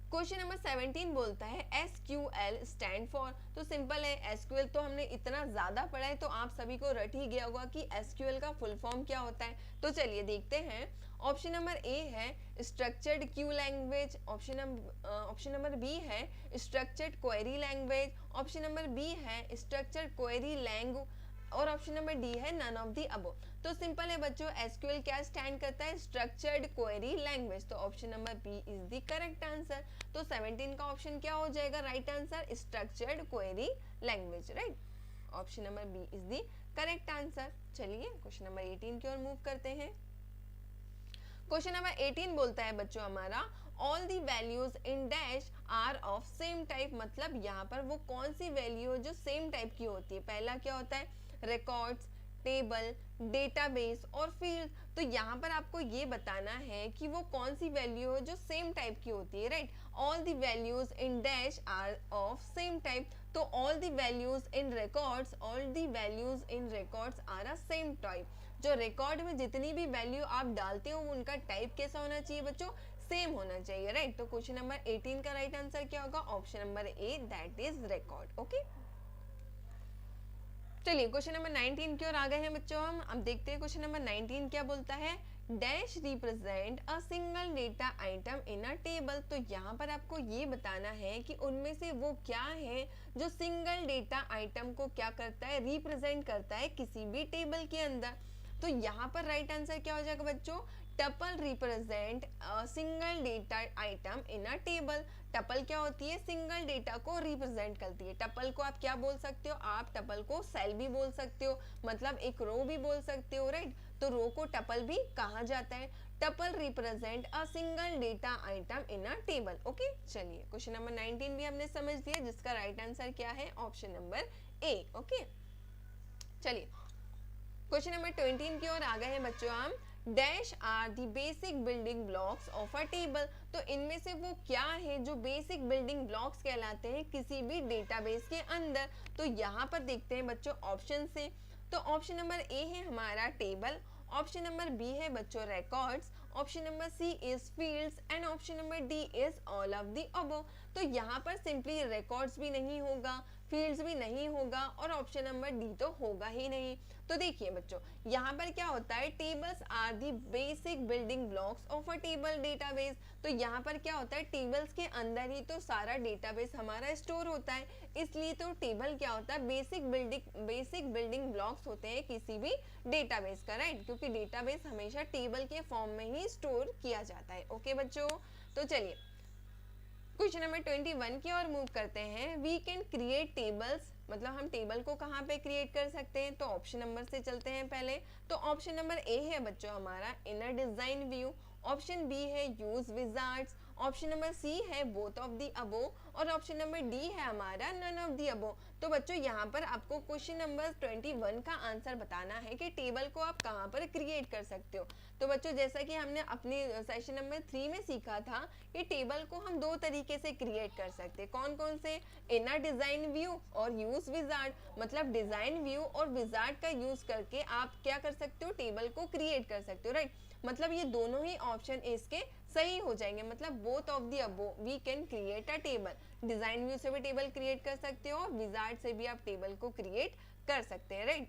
क्वेश्चन नंबर 17 बोलता है SQL स्टैंड फॉर। तो सिंपल है, SQL तो हमने इतना ज्यादा पढ़ा है तो आप सभी को रट ही गया होगा कि SQL का फुल फॉर्म क्या होता है। तो चलिए देखते हैं। ऑप्शन नंबर ए है structured Q language, option number B है structured query language, option number B है स्ट्रक्चर्ड क्वेरी लैंग्वेज और ऑप्शन नंबर डी है नन ऑफ दी अबो। तो सिंपल है बच्चों, SQL क्या स्टैंड करता है, स्ट्रक्चर्ड क्वेरी लैंग्वेज। तो option number B is the correct answer. तो 17 का ऑप्शन क्या हो जाएगा right answer, structured query language, right. Option number B is the correct answer. चलिए क्वेश्चन नंबर 18 की ओर मूव करते हैं। क्वेश्चन नंबर 18 बोलता है बच्चों हमारा all the values in dash are of same type. मतलब यहाँ पर वो कौन सी वैल्यू जो सेम टाइप की होती है। पहला क्या होता है, रिकॉर्ड्स, टेबल, डेटाबेस और फील्ड। तो यहाँ पर आपको ये बताना है कि वो कौन सी वैल्यू है जो सेम टाइप की होती है, right. All the values in dash are of same type. तो all the values in records, all the values in records are a same type. जो रिकॉर्ड में जितनी भी वैल्यू आप डालते हो उनका टाइप कैसा होना चाहिए बच्चों, सेम होना चाहिए, राइट। तो क्वेश्चन नंबर 18 का राइट आंसर क्या होगा, option number A, that is record. Okay, चलिए क्वेश्चन नंबर 19 की ओर आ गए हैं बच्चों हम। अब देखते हैं क्वेश्चन नंबर 19 क्या बोलता है। Dash represent a single data item in a table. तो यहाँ पर आपको ये बताना है कि उनमें से वो क्या है जो सिंगल डेटा आइटम को क्या करता है, रिप्रेजेंट करता है किसी भी टेबल के अंदर। तो यहाँ पर राइट आंसर क्या हो जाएगा बच्चों, tuple represent single data item इन अ टेबल। टपल क्या होती है, सिंगल डेटा को रिप्रेजेंट करती है। टपल को आप क्या बोल सकते हो, आप टपल को सेल भी बोल सकते हो, मतलब एक रो भी बोल सकते हो, राइट। तो रो को टपल भी कहा जाता है। Tuple represent a single data item in a table. Okay, चलिए क्वेश्चन नंबर 19 भी हमने समझ लिया जिसका राइट आंसर क्या है, ऑप्शन नंबर ए। ओके, चलिए क्वेश्चन नंबर 20 की ओर आ गए हैं बच्चों हम। Dash are the basic building blocks of a table. तो इनमें से वो क्या है जो बेसिक बिल्डिंग ब्लॉक्स कहलाते हैं किसी भी डेटाबेस के अंदर। तो यहाँ पर देखते हैं बच्चों ऑप्शन से। तो ऑप्शन नंबर ए है हमारा टेबल, ऑप्शन नंबर बी है बच्चों records, option number C is fields and option number D is all of the above. तो यहाँ पर सिंपली रिकॉर्ड्स भी नहीं होगा, फील्ड्स भी नहीं होगा और ऑप्शन नंबर डी तो होगा ही नहीं। तो देखिए बच्चों यहाँ पर क्या होता है, tables are the basic building blocks of a table database. तो यहाँ पर क्या होता है, टेबल्स के अंदर ही तो सारा डेटाबेस हमारा स्टोर होता है, इसलिए तो टेबल क्या होता है, बेसिक बिल्डिंग ब्लॉक्स होते हैं किसी भी डेटाबेस का, राइट। क्योंकि डेटाबेस हमेशा टेबल के फॉर्म में ही स्टोर किया जाता है। ओके बच्चों, तो चलिए क्वेश्चन नंबर 21 की ओर मूव करते हैं। वी कैन क्रिएट टेबल्स, मतलब हम टेबल को कहाँ पे क्रिएट कर सकते हैं। तो ऑप्शन नंबर से चलते हैं पहले। तो ऑप्शन नंबर ए है बच्चों हमारा inner design view, option B है use wizards, option number C है बोथ ऑफ दी अबो और ऑप्शन नंबर डी है हमारा नन ऑफ दी अबो। तो बच्चों यहाँ पर आपको क्वेश्चन नंबर 21 का आंसर बताना है कि टेबल को आप कहाँ पर क्रिएट कर सकते हो। तो बच्चों जैसा कि हमने अपनी सेशन नंबर 3 में सीखा था कि टेबल को हम दो तरीके से क्रिएट कर सकते हैं। कौन कौन से, इनर डिजाइन व्यू और यूज विजार्ड। मतलब डिजाइन व्यू और विजार्ड का यूज करके आप क्या कर सकते हो, टेबल को क्रिएट कर सकते हो, राइट। मतलब ये दोनों ही ऑप्शन इसके सही हो जाएंगे। मतलब both of the above we can create a table. Design view से भी टेबल क्रिएट कर सकते हो और विजार्ड से भी आप टेबल को क्रिएट कर सकते हैं, राइट।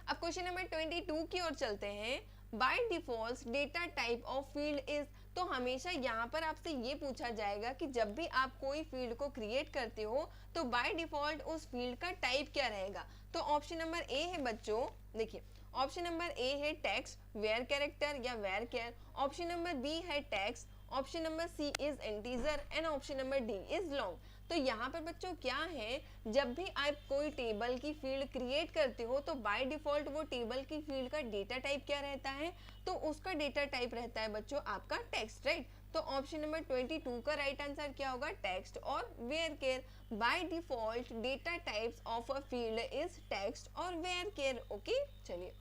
अब क्वेश्चन नंबर 22 की ओर चलते हैं। By default data type of field is. तो हमेशा यहाँ पर आपसे ये पूछा जाएगा कि जब भी आप कोई फील्ड को क्रिएट करते हो तो बाय डिफॉल्ट उस फील्ड का टाइप क्या रहेगा। तो ऑप्शन नंबर ए है बच्चों, देखिए ऑप्शन नंबर ए है टेक्स्ट, वेयर कैरेक्टर या varchar, option number B है text, option number C is integer and option number D is long. तो यहाँ पर बच्चों क्या है, जब भी आप कोई टेबल की फील्ड क्रिएट करते हो तो बाय डिफॉल्ट वो टेबल की फील्ड का डेटा टाइप क्या रहता है, तो उसका डेटा टाइप रहता है बच्चों आपका टेक्स्ट, राइट। तो ऑप्शन नंबर 22 का राइट आंसर क्या होगा, टेक्स्ट और varchar. By default data types of a field is text और वेयर केयर। ओके, चलिए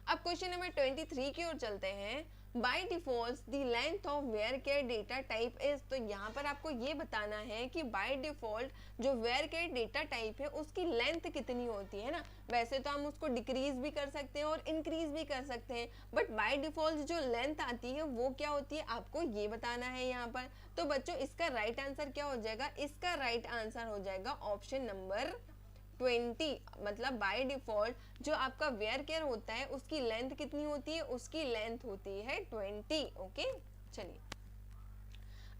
अब क्वेश्चन नंबर 23 की ओर चलते हैं। By default the length of varchar data type is, तो यहाँ पर आपको ये बताना है कि बाय डिफॉल्ट जो वेयर केयर डेटा टाइप है उसकी लेंथ कितनी होती है ना। वैसे तो हम उसको डिक्रीज भी कर सकते हैं और इंक्रीज भी कर सकते हैं, बट बाय डिफॉल्ट जो लेंथ आती है वो क्या होती है आपको ये बताना है यहाँ पर। तो बच्चों इसका राइट आंसर क्या हो जाएगा, इसका राइट आंसर हो जाएगा ऑप्शन नंबर 20। मतलब बाय डिफॉल्ट जो आपका वेयर केयर होता है उसकी लेंथ कितनी होती है, उसकी लेंथ होती है 20। ओके चलिए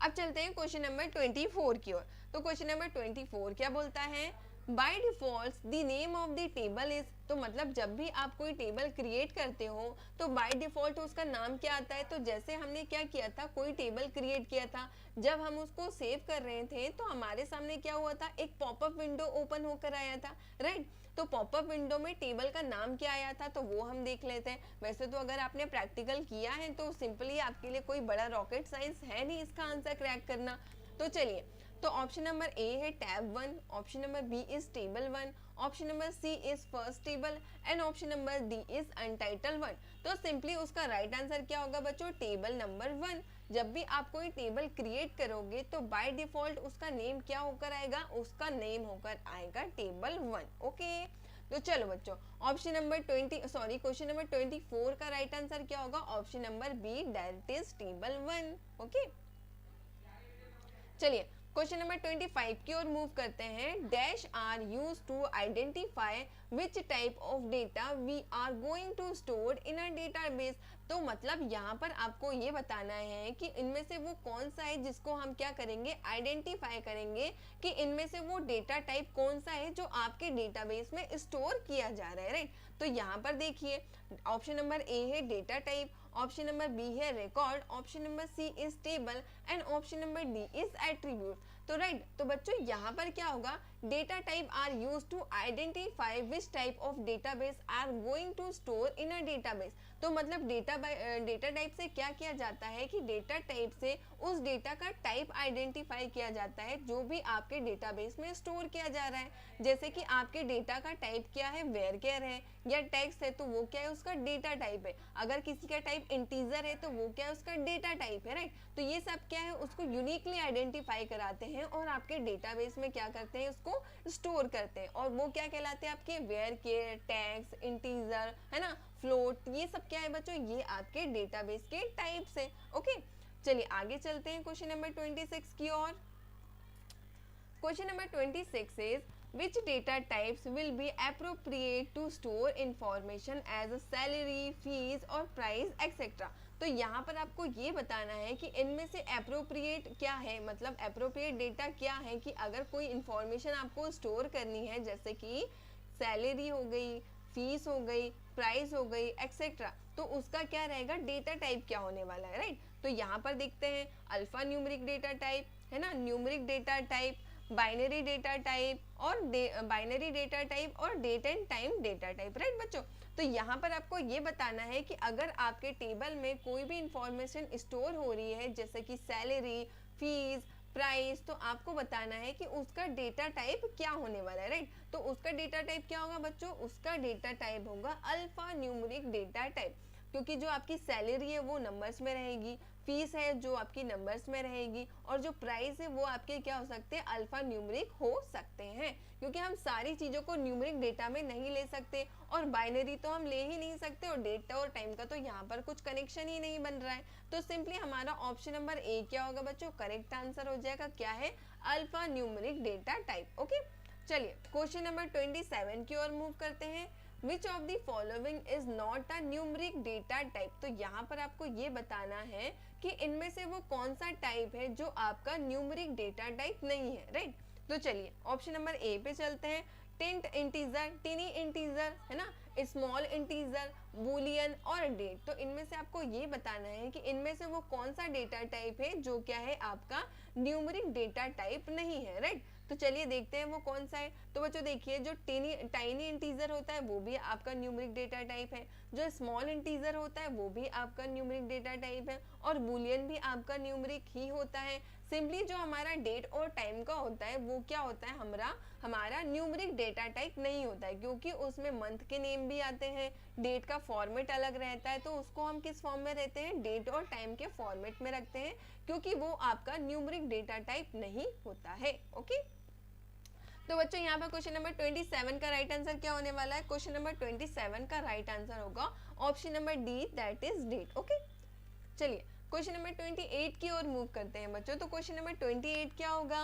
अब चलते हैं क्वेश्चन नंबर 24 की ओर। तो क्वेश्चन नंबर 24 क्या बोलता है, bye default the name of the table is, तो मतलब जब भी आप कोई टेबल क्रिएट करते हो तो बाय डिफॉल्ट उसका नाम क्या आता है। तो जैसे हमने क्या किया था, कोई टेबल क्रिएट किया था, जब हम उसको सेव कर रहे थे तो हमारे सामने क्या हुआ था, एक पॉपअप विंडो ओपन होकर आया था, राइट। तो पॉपअप विंडो में टेबल का नाम क्या आया था तो वो हम देख लेते हैं। वैसे तो अगर आपने प्रैक्टिकल किया है तो सिंपली आपके लिए कोई बड़ा रॉकेट साइंस है नहीं इसका आंसर क्रैक करना। तो चलिए, तो ऑप्शन नंबर ए है tab 1, option number B is table 1, option number C is first table and option number D is untitled 1। तो सिंपली उसका राइट आंसर क्या होगा बच्चों, टेबल नंबर 1। जब भी आप कोई टेबल क्रिएट करोगे तो बाय डिफॉल्ट उसका नेम क्या होकर आएगा, उसका नेम होकर आएगा टेबल 1। ओके तो चलो बच्चों, ऑप्शन नंबर क्वेश्चन नंबर 24 का राइट आंसर क्या होगा, option number B that is table 1। Okay चलिए क्वेश्चन नंबर 25 की ओर मूव करते हैं। Dash are used to identify which type of data we are going to store in a database. तो मतलब यहाँ पर आपको ये बताना है कि इनमें से वो कौन सा है जिसको हम क्या करेंगे, आइडेंटिफाई करेंगे कि इनमें से वो डेटा टाइप कौन सा है जो आपके डेटाबेस में स्टोर किया जा रहा है, राइट। तो यहाँ पर देखिए ऑप्शन नंबर ए है data type, option number B है record, option number C is table and option number D is attribute. तो राइट, तो बच्चों यहाँ पर क्या होगा, data type are used to identify which type of database are going to store in a database. तो मतलब डेटा टाइप से क्या किया जाता है कि डेटा टाइप से उस डेटा का टाइप आइडेंटिफाई किया जाता है जो भी आपके डेटाबेस में स्टोर किया जा रहा है। जैसे कि आपके डेटा का टाइप क्या है, वेयर केयर है या टेक्स्ट है तो वो क्या है, उसका डेटा टाइप है। अगर किसी का टाइप इंटीजर है तो वो क्या है, उसका डेटा टाइप है, राइट। तो ये सब क्या है, उसको यूनिकली आइडेंटिफाई कराते हैं और आपके डेटाबेस में क्या करते हैं, उसको स्टोर करते हैं। और वो क्या कहलाते हैं आपके, वेयर केयर, टेक्स्ट, इंटीजर, है ना, फ्लोट, ये सब क्या है बच्चों, ये आपके डेटाबेस के टाइप्स है। ओके चलिए आगे चलते हैं क्वेश्चन नंबर 26 की ओर। Question number 26 is which data types will be appropriate to store information as a salary, fees और price etc। तो यहाँ पर आपको ये बताना है कि इनमें से appropriate क्या है, मतलब appropriate data क्या है कि अगर कोई information आपको स्टोर करनी है जैसे कि सैलरी हो गई, फीस हो गई, प्राइस हो गई एक्सेट्रा, तो उसका क्या रहेगा, डेटा टाइप क्या होने वाला है, राइट। तो यहाँ पर देखते हैं अल्फा न्यूमेरिक डेटा टाइप, है ना, numeric data type, binary data type और बाइनरी डेटा टाइप और date and time data type, right बच्चों। तो यहाँ पर आपको ये बताना है कि अगर आपके टेबल में कोई भी इंफॉर्मेशन स्टोर हो रही है जैसे कि सैलरी, फीस, प्राइस, तो आपको बताना है कि उसका डेटा टाइप क्या होने वाला है, राइट। तो उसका डेटा टाइप क्या होगा बच्चों, उसका डेटा टाइप होगा अल्फा न्यूमेरिक डेटा टाइप, क्योंकि जो आपकी सैलरी है वो नंबर्स में रहेगी, फीस है जो आपकी नंबर्स में रहेगी और जो प्राइस है वो आपके क्या हो सकते हैं, अल्फा न्यूमेरिक हो सकते हैं। क्योंकि हम सारी चीज़ों को न्यूमेरिक डेटा में नहीं ले सकते और बाइनरी तो हम ले ही नहीं सकते और डेटा और टाइम का तो यहाँ पर कुछ कनेक्शन ही नहीं बन रहा है। तो सिंपली हमारा ऑप्शन नंबर ए क्या होगा बच्चों, करेक्ट आंसर हो जाएगा, क्या है, alpha numeric data type. Okay चलिए क्वेश्चन नंबर 27 की ओर मूव करते हैं। Which of the following is not a numeric data type। तो यहाँ पर आपको ये बताना है कि इनमें से वो कौन सा टाइप है जो आपका न्यूमेरिक डेटा टाइप नहीं है, राइट। तो चलिए ऑप्शन नंबर ए पे चलते हैं। टिंट इंटीजर, टिनी इंटीजर, है ना, स्मॉल इंटीजर, बूलियन और डेट। तो इनमें से आपको ये बताना है कि इनमें से वो कौन सा डेटा टाइप है जो क्या है, आपका न्यूमेरिक डेटा टाइप नहीं है, राइट। तो चलिए देखते हैं वो कौन सा है। तो बच्चों देखिए जो टाइनी इंटीजर होता है वो भी आपका न्यूमेरिक डेटा टाइप है, जो स्मॉल इंटीजर होता है वो भी आपका न्यूमेरिक डेटा टाइप है और बूलियन भी आपका न्यूमेरिक ही होता है। सिंपली जो हमारा डेट और टाइम का होता है वो क्या होता है, हमारा न्यूमरिक डेटा टाइप नहीं होता है, क्योंकि उसमें मंथ के नेम भी आते हैं, डेट का फॉर्मेट अलग रहता है, तो उसको हम किस फॉर्म में रहते हैं, डेट और टाइम के फॉर्मेट में रखते हैं, क्योंकि वो आपका न्यूमरिक डेटा टाइप नहीं होता है। ओके, तो बच्चों यहाँ पर क्वेश्चन नंबर 27 का राइट आंसर क्या होने वाला है, क्वेश्चन नंबर 27 का राइट आंसर होगा option number D, that is date. Okay, चलिए क्वेश्चन नंबर 28 की ओर मूव करते हैं बच्चों। तो क्वेश्चन नंबर 28 क्या होगा,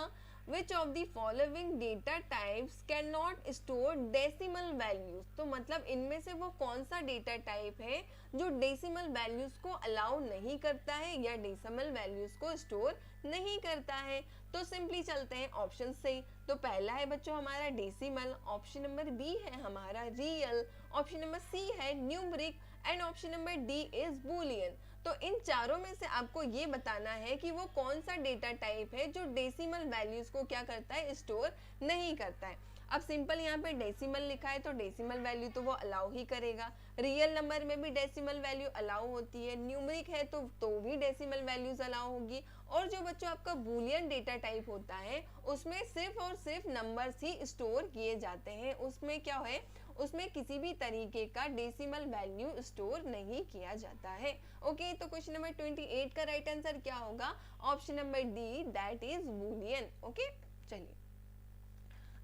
विच of the following data types can not store decimal values. तो मतलब इनमें से वो कौन सा डेटा टाइप है जो डेसिमल वैल्यूज को अलाउ नहीं करता है या डेसिमल वैल्यूज को स्टोर नहीं करता है। तो सिंपली चलते हैं ऑप्शन से। तो पहला है बच्चों हमारा डेसिमल, ऑप्शन नंबर बी है हमारा रियल, ऑप्शन नंबर सी है numeric and option number D is boolean. तो इन चारों में से आपको ये बताना है कि वो कौन सा डेटा टाइप है जो डेसिमल वैल्यूज को क्या करता है, स्टोर नहीं करता है। अब सिंपल यहाँ पे डेसिमल लिखा है तो डेसिमल वैल्यू तो वो अलाउ ही करेगा, रियल नंबर में भी डेसिमल वैल्यू अलाउ होती है, न्यूमरिक है तो भी डेसिमल वैल्यूज अलाउ होगी, और जो बच्चों आपका बूलियन डेटा टाइप होता है उसमें सिर्फ और सिर्फ नंबर्स ही स्टोर किए जाते हैं, उसमें क्या है, उसमें किसी भी तरीके का डेसिमल वैल्यू स्टोर नहीं किया जाता है। ओके, तो क्वेश्चन नंबर 28 का राइट आंसर क्या होगा, option number D, that is Boolean. Okay, चलिए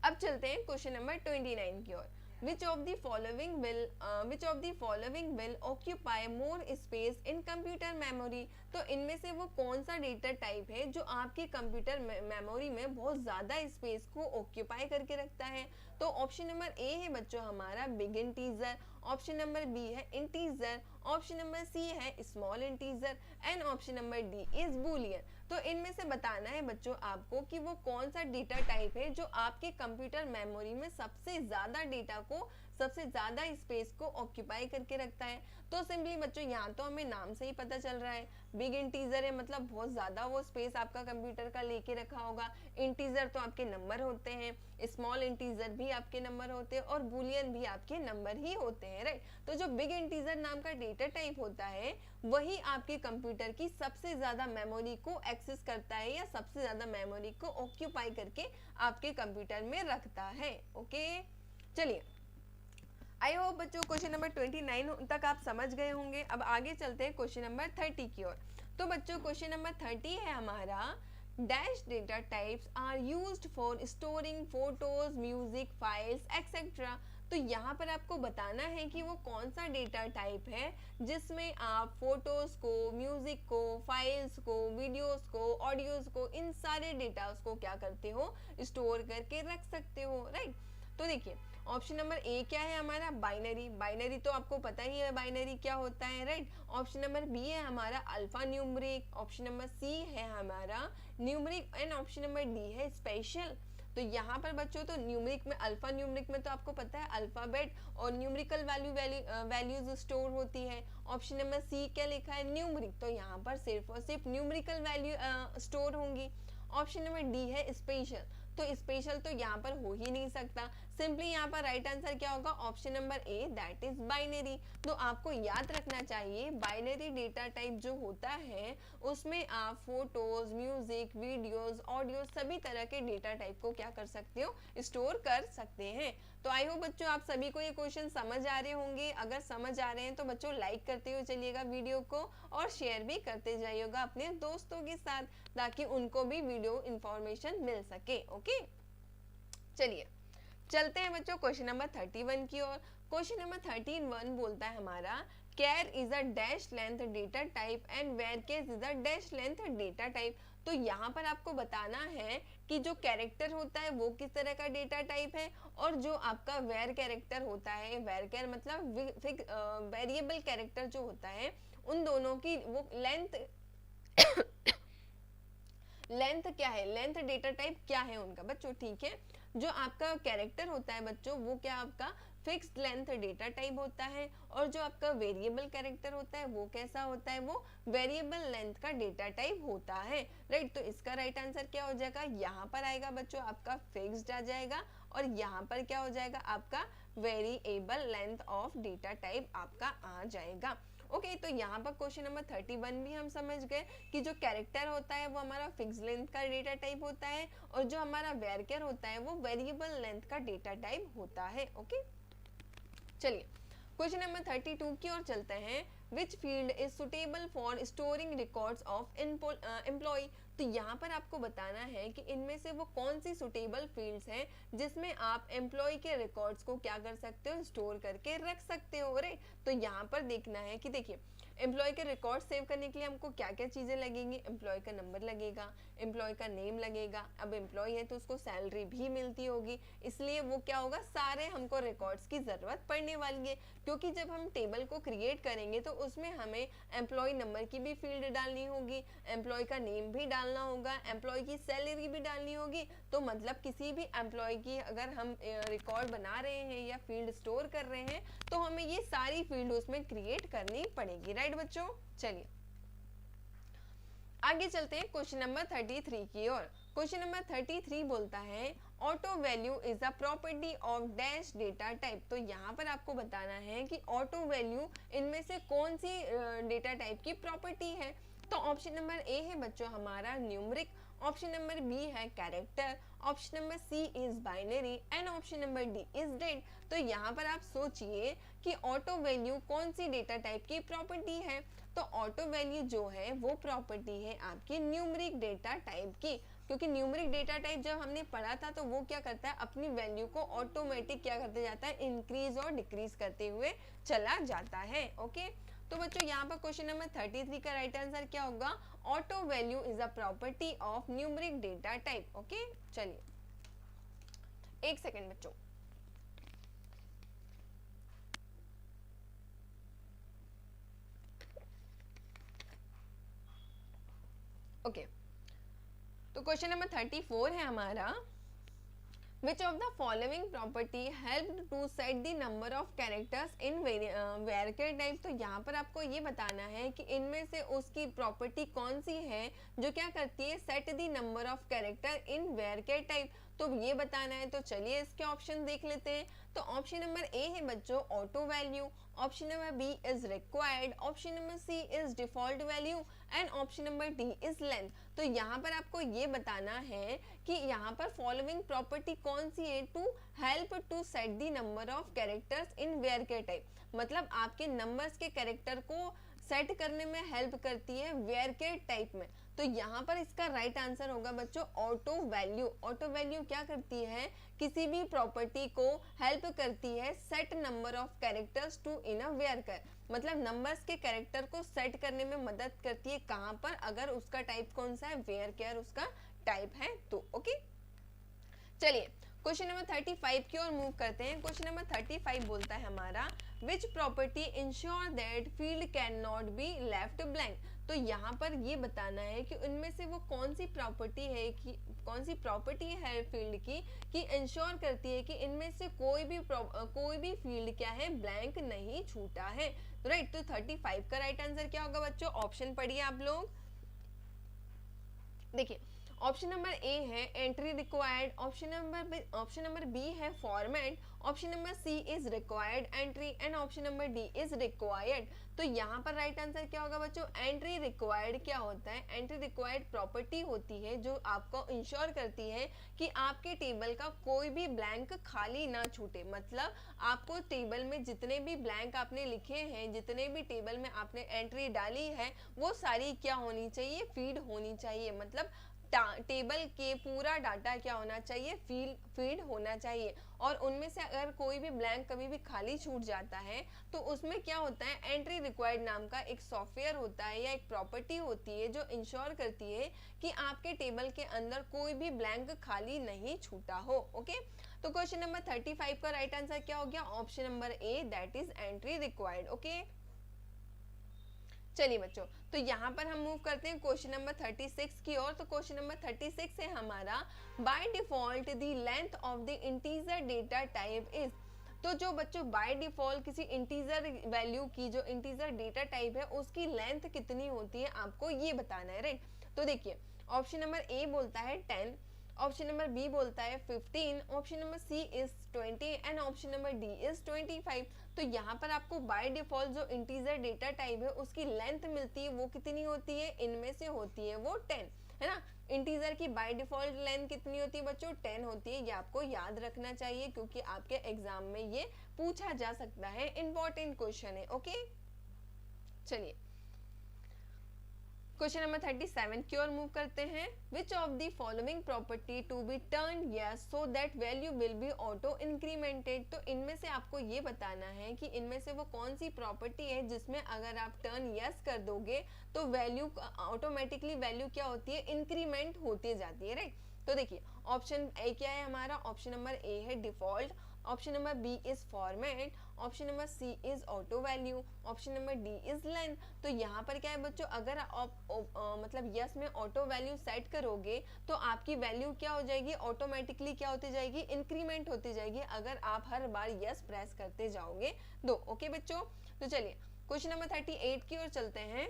अब चलते हैं क्वेश्चन नंबर 29 की ओर। Which of the following will occupy more space in computer memory? तो इनमें से वो कौन सा डेटा टाइप है जो आपकी कंप्यूटर मेमोरी में बहुत ज्यादा स्पेस को ऑक्यूपाई करके रखता है। तो ऑप्शन नंबर ए है बच्चों हमारा big integer, option number B है इंटीजर, ऑप्शन नंबर सी है small integer and option number D is boolean. तो इनमें से बताना है बच्चों आपको कि वो कौन सा डेटा टाइप है जो आपके कंप्यूटर मेमोरी में सबसे ज्यादा डेटा को, सबसे ज्यादा स्पेस को ऑक्यूपाई करके रखता है। तो सिंपली बच्चों यहाँ तो हमें नाम से ही पता चल रहा है, बिग इंटीजर है मतलब बहुत ज्यादा वो स्पेस आपका कंप्यूटर का लेके रखा होगा, इंटीजर तो आपके नंबर होते हैं, स्मॉल इंटीजर भी आपके नंबर होते हैं और बूलियन भी आपके नंबर ही होते हैं, राइट। तो जो बिग इंटीजर नाम का डेटा टाइप होता है वही आपके कंप्यूटर की सबसे ज्यादा मेमोरी को एक्सेस करता है या सबसे ज्यादा मेमोरी को ऑक्यूपाई करके आपके कंप्यूटर में रखता है। ओके, चलिए आई होप बच्चों क्वेश्चन नंबर 29 तक आप समझ गए होंगे। अब आगे चलते हैं क्वेश्चन नंबर 30 की ओर। तो बच्चों क्वेश्चन नंबर 30 है हमारा, dash data types are used for storing photos, music, files etcetera. तो यहाँ पर आपको बताना है कि वो कौन सा डेटा टाइप है जिसमें आप फोटोज को, म्यूजिक को, फाइल्स को, वीडियोस को, ऑडियोज को, इन सारे डेटास को क्या करते हो, स्टोर करके रख सकते हो, राइट। तो देखिए ऑप्शन नंबर ए क्या है हमारा, बाइनरी, बाइनरी तो आपको पता ही है बाइनरी क्या होता है, राइट। ऑप्शन नंबर बी है हमारा alphanumeric, option number C है हमारा numeric and option number D है स्पेशल। तो यहाँ पर बच्चों तो न्यूमरिक में, अल्फा न्यूमरिक में तो आपको पता है अल्फाबेट और न्यूमरिकल वैल्यूज स्टोर होती है। ऑप्शन नंबर सी क्या लिखा है, न्यूमरिक, तो यहाँ पर सिर्फ और सिर्फ न्यूमरिकल वैल्यू स्टोर होंगी। ऑप्शन नंबर डी है स्पेशल, तो स्पेशल तो यहाँ पर हो ही नहीं सकता, सिंपली यहाँ पर राइट आंसर क्या होगा, option number A, that is binary. तो आपको याद रखना चाहिए बाइनरी डेटा टाइप जो होता है उसमें आप फोटोज, म्यूजिक, वीडियोस, ऑडियो सभी तरह के डेटा टाइप को क्या कर सकते हो, स्टोर कर सकते हैं। तो आई होप बच्चों आप सभी को ये क्वेश्चन समझ आ रहे होंगे। अगर समझ आ रहे हैं तो बच्चों लाइक करते हुए चलिएगा वीडियो को और शेयर भी करते जाइएगा अपने दोस्तों के साथ ताकि उनको भी वीडियो इंफॉर्मेशन मिल सके। ओके, चलिए चलते हैं बच्चों क्वेश्चन नंबर 31 की ओर। क्वेश्चन नंबर 31 बोलता है हमारा, char is a dash length data type and वेयर केस is a dash length data type. तो यहाँ पर आपको बताना है कि जो कैरेक्टर होता है वो किस तरह का डेटा टाइप है और जो आपका वेयर कैरेक्टर होता है, वेयर कैर मतलब वेरिएबल कैरेक्टर जो होता है, उन दोनों की वो लेंथ लेंथ क्या है, लेंथ डेटा टाइप क्या है उनका बच्चों, ठीक है। जो आपका कैरेक्टर होता है बच्चों वो क्या आपका फिक्स्ड लेंथ डेटा टाइप होता है और जो आपका वेरिएबल कैरेक्टर होता है वो कैसा होता है, वो वेरिएबल लेंथ का डेटा टाइप होता है, राइट। तो इसका राइट आंसर क्या हो जाएगा, यहाँ पर आएगा बच्चों आपका फिक्स्ड आ जाएगा और यहाँ पर क्या हो जाएगा आपका variable length of data type आपका आ जाएगा। ओके, तो यहाँ पर क्वेश्चन नंबर 31 भी हम समझ गए कि जो कैरेक्टर होता है वो हमारा फिक्स लेंथ का डेटा टाइप होता है और जो हमारा वेरिएबल होता है वो वेरिएबल लेंथ का डेटा टाइप होता है। ओके, चलिए क्वेश्चन नंबर 32 की ओर चलते हैं। Which field is suitable for storing records of employee. तो यहाँ पर आपको बताना है कि इनमें से वो कौन सी सुटेबल फील्ड्स हैं जिसमें आप एम्प्लॉय के रिकॉर्ड्स को क्या कर सकते हो, स्टोर करके रख सकते हो। राइट, तो यहाँ पर देखना है कि देखिए एम्प्लॉय के रिकॉर्ड सेव करने के लिए हमको क्या क्या चीज़ें लगेंगी। एम्प्लॉय का नंबर लगेगा, एम्प्लॉय का नेम लगेगा। अब एम्प्लॉय है तो उसको सैलरी भी मिलती होगी, इसलिए वो क्या होगा, सारे हमको रिकॉर्ड्स की ज़रूरत पड़ने वाली है, क्योंकि जब हम टेबल को क्रिएट करेंगे तो उसमें हमें एम्प्लॉय नंबर की भी फील्ड डालनी होगी, एम्प्लॉय का नेम भी डालना होगा, एम्प्लॉय की सैलरी भी डालनी होगी। तो मतलब किसी भी एम्प्लॉय की अगर हम रिकॉर्ड बना रहे हैं या फील्ड स्टोर कर रहे हैं तो हमें ये सारी फील्ड उसमें क्रिएट करनी पड़ेगी। राइट बच्चों, चलिए आगे चलते हैं क्वेश्चन नंबर 33 की ओर। क्वेश्चन नंबर 33 बोलता है auto value is a property of dash data type. तो यहाँ पर आपको बताना है कि ऑटो वैल्यू इनमें से कौन सी डेटा टाइप की प्रॉपर्टी है। तो ऑप्शन नंबर ए है बच्चों हमारा न्यूमरिक, ऑप्शन नंबर बी है character, option number C is binary and option number D is date. तो यहाँ पर आप सोचिए कि ऑटो वैल्यू कौन सी डेटा टाइप की प्रॉपर्टी है। तो ऑटो वैल्यू जो है वो प्रॉपर्टी है आपकी न्यूमरिक डेटा टाइप की, क्योंकि न्यूमरिक डेटा टाइप जब हमने पढ़ा था तो वो क्या करता है, अपनी वैल्यू को ऑटोमेटिक क्या करते जाता है, इंक्रीज और डिक्रीज करते हुए चला जाता है। ओके, तो बच्चों यहाँ पर क्वेश्चन नंबर 33 का राइट आंसर क्या होगा, auto value is a property of numeric data type. Okay, चलिए एक सेकेंड बच्चों। ओके, तो क्वेश्चन नंबर 34 है हमारा, Which of the following property helped to set the number of characters in varchar type। तो यहाँ पर आपको ये बताना है कि इनमें से उसकी प्रॉपर्टी कौन सी है जो क्या करती है, set the number of character in varchar type. तो ये बताना है, तो चलिए इसके ऑप्शन देख लेते हैं। तो ऑप्शन नंबर ए है बच्चों auto value, option number B is required, option number C is default value and option number D is length. तो यहाँ पर आपको ये बताना है कि यहाँ पर फॉलोइंग प्रॉपर्टी कौन सी है to help to set the number of characters in varchar type, मतलब आपके नंबर्स के कैरेक्टर को सेट करने में हेल्प करती है varchar टाइप में। तो यहाँ पर इसका राइट आंसर होगा बच्चों ऑटो वैल्यू। ऑटो वैल्यू क्या करती है, किसी भी प्रॉपर्टी को हेल्प करती है set number of characters to in a varchar, मतलब नंबर्स के कैरेक्टर को सेट करने में मदद करती है। कहाँ पर, अगर उसका टाइप कौन सा है, varchar उसका टाइप है तो। ओके, चलिए क्वेश्चन नंबर 35 की ओर मूव करते हैं। क्वेश्चन नंबर 35 बोलता है हमारा which property ensure that field can not be left blank. तो यहाँ पर ये बताना है कि उनमें से वो कौन सी प्रॉपर्टी है कि कौन सी प्रॉपर्टी है फील्ड की कि इंश्योर करती है कि इनमें से कोई भी फील्ड क्या है, ब्लैंक नहीं छूटा है। राइट, तो 35 का राइट आंसर क्या होगा बच्चों, ऑप्शन पढ़िए आप लोग। देखिए ऑप्शन नंबर ए है entry required, option number B है format, option number C is required entry and option number D is required. तो यहाँ पर राइट आंसर क्या होगा बच्चों, एंट्री रिक्वायर्ड क्या होता है, एंट्री रिक्वायर्ड प्रॉपर्टी होती है जो आपको इंश्योर करती है कि आपके टेबल का कोई भी ब्लैंक खाली ना छूटे। मतलब आपको टेबल में जितने भी ब्लैंक आपने लिखे हैं, जितने भी टेबल में आपने एंट्री डाली है, वो सारी क्या होनी चाहिए, फीड होनी चाहिए। मतलब टेबल के पूरा डाटा क्या होना चाहिए, फीड होना चाहिए। और उनमें से अगर कोई भी ब्लैंक कभी भी खाली छूट जाता है तो उसमें क्या होता है, एंट्री रिक्वायर्ड नाम का एक सॉफ्टवेयर होता है या एक प्रॉपर्टी होती है जो इंश्योर करती है कि आपके टेबल के अंदर कोई भी ब्लैंक खाली नहीं छूटा हो। ओके, तो क्वेश्चन नंबर 35 का राइट आंसर क्या हो गया, option number A that is entry required. Okay, चलिए बच्चों, तो यहाँ पर हम मूव करते हैं क्वेश्चन नंबर 36 की ओर। तो क्वेश्चन नंबर 36 है हमारा bye default the length of the integer data type is. तो जो बच्चों बाय डिफॉल्ट किसी इंटीजर वैल्यू की जो इंटीजर डेटा टाइप है उसकी लेंथ कितनी होती है आपको ये बताना है। राइट, तो देखिए ऑप्शन नंबर ए बोलता है 10, ऑप्शन नंबर बी बोलता है 15, option number C is 20 and option number D is 25। तो यहाँ पर आपको बाय डिफॉल्ट जो इंटीजर डेटा टाइप है उसकी लेंथ मिलती है, वो कितनी होती है, इनमें से होती है वो 10, है ना। इंटीजर की बाय डिफॉल्ट लेंथ कितनी होती है बच्चों, 10 होती है। ये आपको याद रखना चाहिए क्योंकि आपके एग्जाम में ये पूछा जा सकता है, इंपॉर्टेंट क्वेश्चन है। ओके, चलिए क्वेश्चन नंबर 37 की ओर मूव करते हैं। Which of the following property to be turn yes so that value will be auto incremented. तो इनमें से आपको ये बताना है कि इनमें से वो कौन सी प्रॉपर्टी है जिसमें अगर आप टर्न यस कर दोगे तो वैल्यू ऑटोमेटिकली वैल्यू क्या होती है, इंक्रीमेंट होती जाती है, राइट। तो देखिए ऑप्शन ए क्या है हमारा, ऑप्शन नंबर ए है default, option number B is format, option number C is auto value, option number D is length. तो यहाँ पर क्या है बच्चों, अगर आप मतलब यस में ऑटो वैल्यू सेट करोगे तो आपकी वैल्यू क्या हो जाएगी, ऑटोमेटिकली क्या होती जाएगी, इंक्रीमेंट होती जाएगी अगर आप हर बार यस प्रेस करते जाओगे दो। ओके बच्चों, तो चलिए क्वेश्चन नंबर 38 की ओर चलते हैं।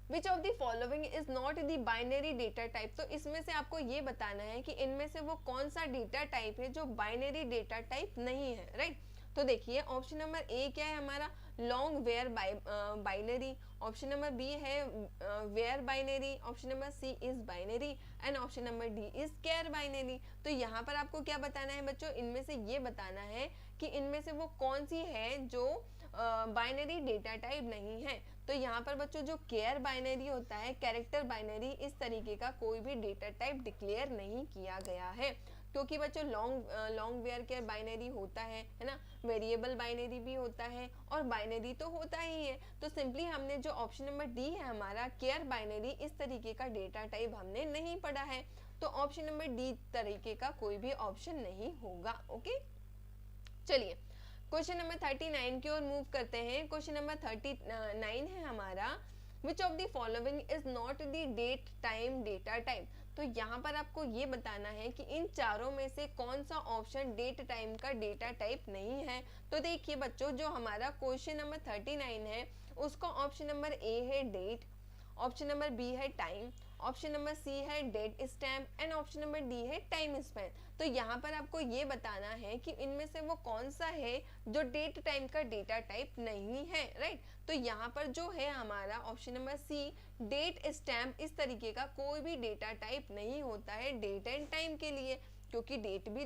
Which of the following is not the binary data type। तो इसमें से आपको ये बताना है कि इनमें से वो कौन सा डेटा टाइप है जो बाइनरी डेटा टाइप नहीं है, राइट। तो देखिए ऑप्शन नंबर ए क्या है हमारा, long varbinary, option number B है varbinary, option number C is binary and option number D is char binary. तो यहाँ पर आपको क्या बताना है बच्चों, इनमें से ये बताना है कि इनमें से वो कौन सी है जो बाइनरी डेटा टाइप नहीं है। तो यहाँ पर बच्चों जो केयर बाइनरी होता है, कैरेक्टर बाइनरी, इस तरीके का कोई भी डेटा टाइप डिक्लेयर नहीं किया गया है क्योंकि बच्चों लॉन्ग वेयर केयर बाइनरी होता है ना, वेरिएबल बाइनरी भी होता है और बाइनरी तो होता ही है। तो सिंपली हमने जो ऑप्शन नंबर डी है हमारा केयर बाइनरी, इस तरीके का डेटा टाइप हमने नहीं पढ़ा है, तो ऑप्शन नंबर डी तरीके का कोई भी ऑप्शन नहीं होगा। ओके, चलिए क्वेश्चन नंबर 39 की ओर मूव करते हैं। क्वेश्चन नंबर 39 है हमारा, which of the following is not the date time data type. तो यहाँ पर आपको ये बताना है कि इन चारों में से कौन सा ऑप्शन डेट टाइम का डेटा टाइप नहीं है। तो देखिए बच्चों जो हमारा क्वेश्चन नंबर 39 है उसका ऑप्शन नंबर ए है डेट, ऑप्शन नंबर बी है टाइम, ऑप्शन नंबर सी है date stamp and option number D है टाइम स्पैन। तो यहाँ पर आपको ये बताना है कि इनमें से वो कौन सा है जो डेट टाइम का डेटा टाइप नहीं है, राइट। तो यहाँ पर जो है हमारा option number C date stamp, इस तरीके का कोई भी डेटा टाइप नहीं होता है डेट एंड टाइम के लिए, क्योंकि डेट भी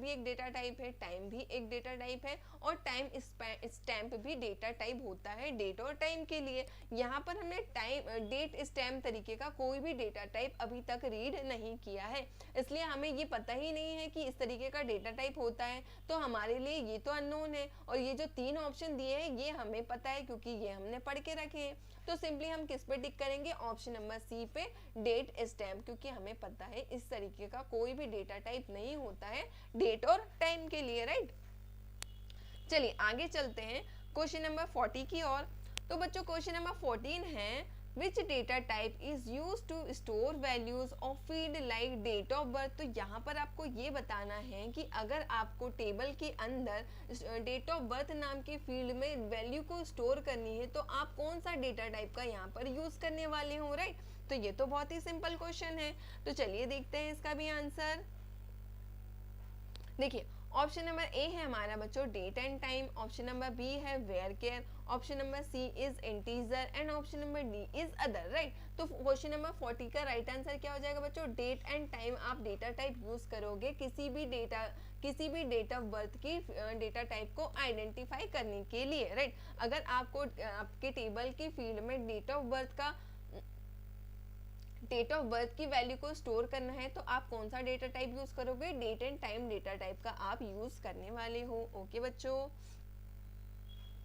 एक डेटा टाइप है, टाइम भी एक डेटा टाइप है और टाइम स्टैम्प भी डेटा टाइप होता है डेट और टाइम के लिए। यहाँ पर हमने टाइम डेट स्टैम्प तरीके का कोई भी डेटा टाइप अभी तक रीड नहीं किया है, इसलिए हमें ये पता ही नहीं है कि इस तरीके का डेटा टाइप होता है। तो हमारे लिए ये तो अननोन है और ये जो तीन ऑप्शन दिए हैं ये हमें पता है क्योंकि ये हमने पढ़ के रखे हैं। तो सिंपली हम किस पे टिक करेंगे, ऑप्शन नंबर सी पे डेट स्टैम्प, क्योंकि हमें पता है इस तरीके का कोई भी डेटा टाइप नहीं होता है डेट और टाइम के लिए, राइट। चलिए आगे चलते हैं क्वेश्चन नंबर 40 की ओर। तो बच्चों क्वेश्चन नंबर 14 है, which data type is used to store values of field like date of birth। तो यहाँ पर आपको ये बताना है कि अगर आपको टेबल के अंदर डेट ऑफ बर्थ नाम के फील्ड में वैल्यू को स्टोर करनी है तो आप कौन सा डेटा टाइप का यहाँ पर यूज करने वाले हो, राइट। तो ये तो बहुत ही सिंपल क्वेश्चन है, तो चलिए देखते हैं इसका भी आंसर। देखिए ऑप्शन नंबर ए है हमारा बच्चों date and time, option number B है varchar, option number C is integer and option number D is other, right. तो क्वेश्चन नंबर 40 का राइट आंसर क्या हो जाएगा बच्चों, डेट एंड टाइम आप डेटा टाइप यूज करोगे किसी भी डेट ऑफ बर्थ की डेटा टाइप को आइडेंटिफाई करने के लिए, राइट। अगर आपको आपके टेबल की फील्ड में डेट ऑफ बर्थ की वैल्यू को स्टोर करना है तो आप कौन सा डेटा टाइप यूज करोगे, date and time data type का आप यूज करने वाले हो। ओके बच्चों,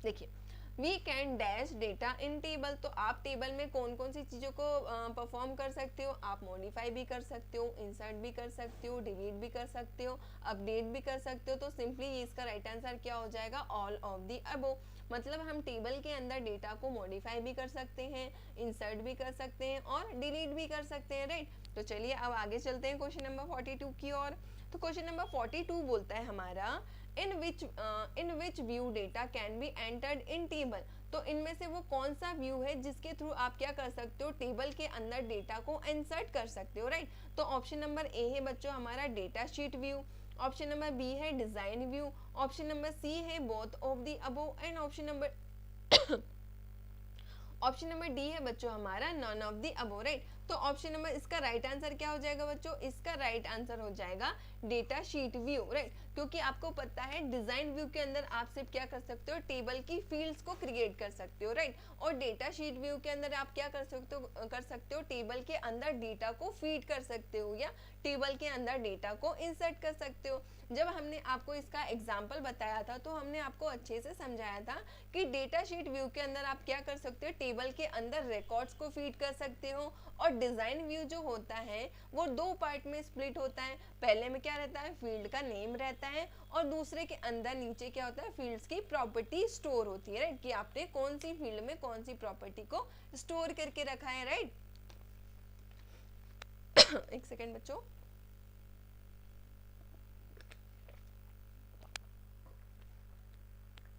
देखिए we can dash data in table. तो आप टेबल में कौन कौन सी चीज़ों को परफॉर्म कर सकते हो, आप मॉडिफाई भी कर सकते हो, इंसर्ट भी कर सकते हो, डिलीट भी कर सकते हो, अपडेट भी कर सकते हो। तो सिंपली इसका राइट आंसर क्या हो जाएगा, ऑल ऑफ द अबो। मतलब हम टेबल के अंदर डेटा को मॉडिफाई भी कर सकते हैं, इंसर्ट भी कर सकते हैं और डिलीट भी कर सकते हैं, राइट। तो चलिए अब आगे चलते हैं क्वेश्चन नंबर 42 की ओर। तो क्वेश्चन नंबर 42 बोलता है हमारा, in which view data can be entered in table. तो इनमें से वो कौन सा व्यू है जिसके थ्रू आप क्या कर सकते हो, टेबल के अंदर डेटा को इंसर्ट कर सकते हो, राइट। तो ऑप्शन नंबर ए है बच्चों हमारा datasheet view, option number B है design view, option number C है both of the above, and option number D है बच्चों हमारा none of the above, right. तो ऑप्शन नंबर इसका राइट आंसर क्या हो जाएगा बच्चों, इसका राइट आंसर हो जाएगा डेटा शीट व्यू, राइट। क्योंकि आपको पता है डिजाइन व्यू के अंदर आप सिर्फ क्या कर सकते हो, टेबल की फील्ड्स को क्रिएट कर सकते हो, राइट। और डेटा शीट व्यू के अंदर आप क्या कर सकते हो, टेबल के अंदर डेटा को फीड कर सकते हो या टेबल के अंदर डेटा को इंसर्ट कर सकते हो। जब हमने आपको इसका एग्जाम्पल बताया था तो हमने आपको अच्छे से समझाया था कि डेटा शीट व्यू के अंदर आप क्या कर सकते हो, टेबल के अंदर रिकॉर्ड्स को फीड कर सकते हो। और डिजाइन व्यू जो होता है वो दो पार्ट में स्प्लिट होता है, पहले में क्या रहता है, फील्ड का नेम रहता है, और दूसरे के अंदर नीचे क्या होता है, फील्ड्स की प्रॉपर्टी स्टोर होती है, राइट, कि आपने कौन सी फील्ड में कौन सी प्रॉपर्टी को स्टोर करके रखा है, राइट। एक सेकेंड बच्चों,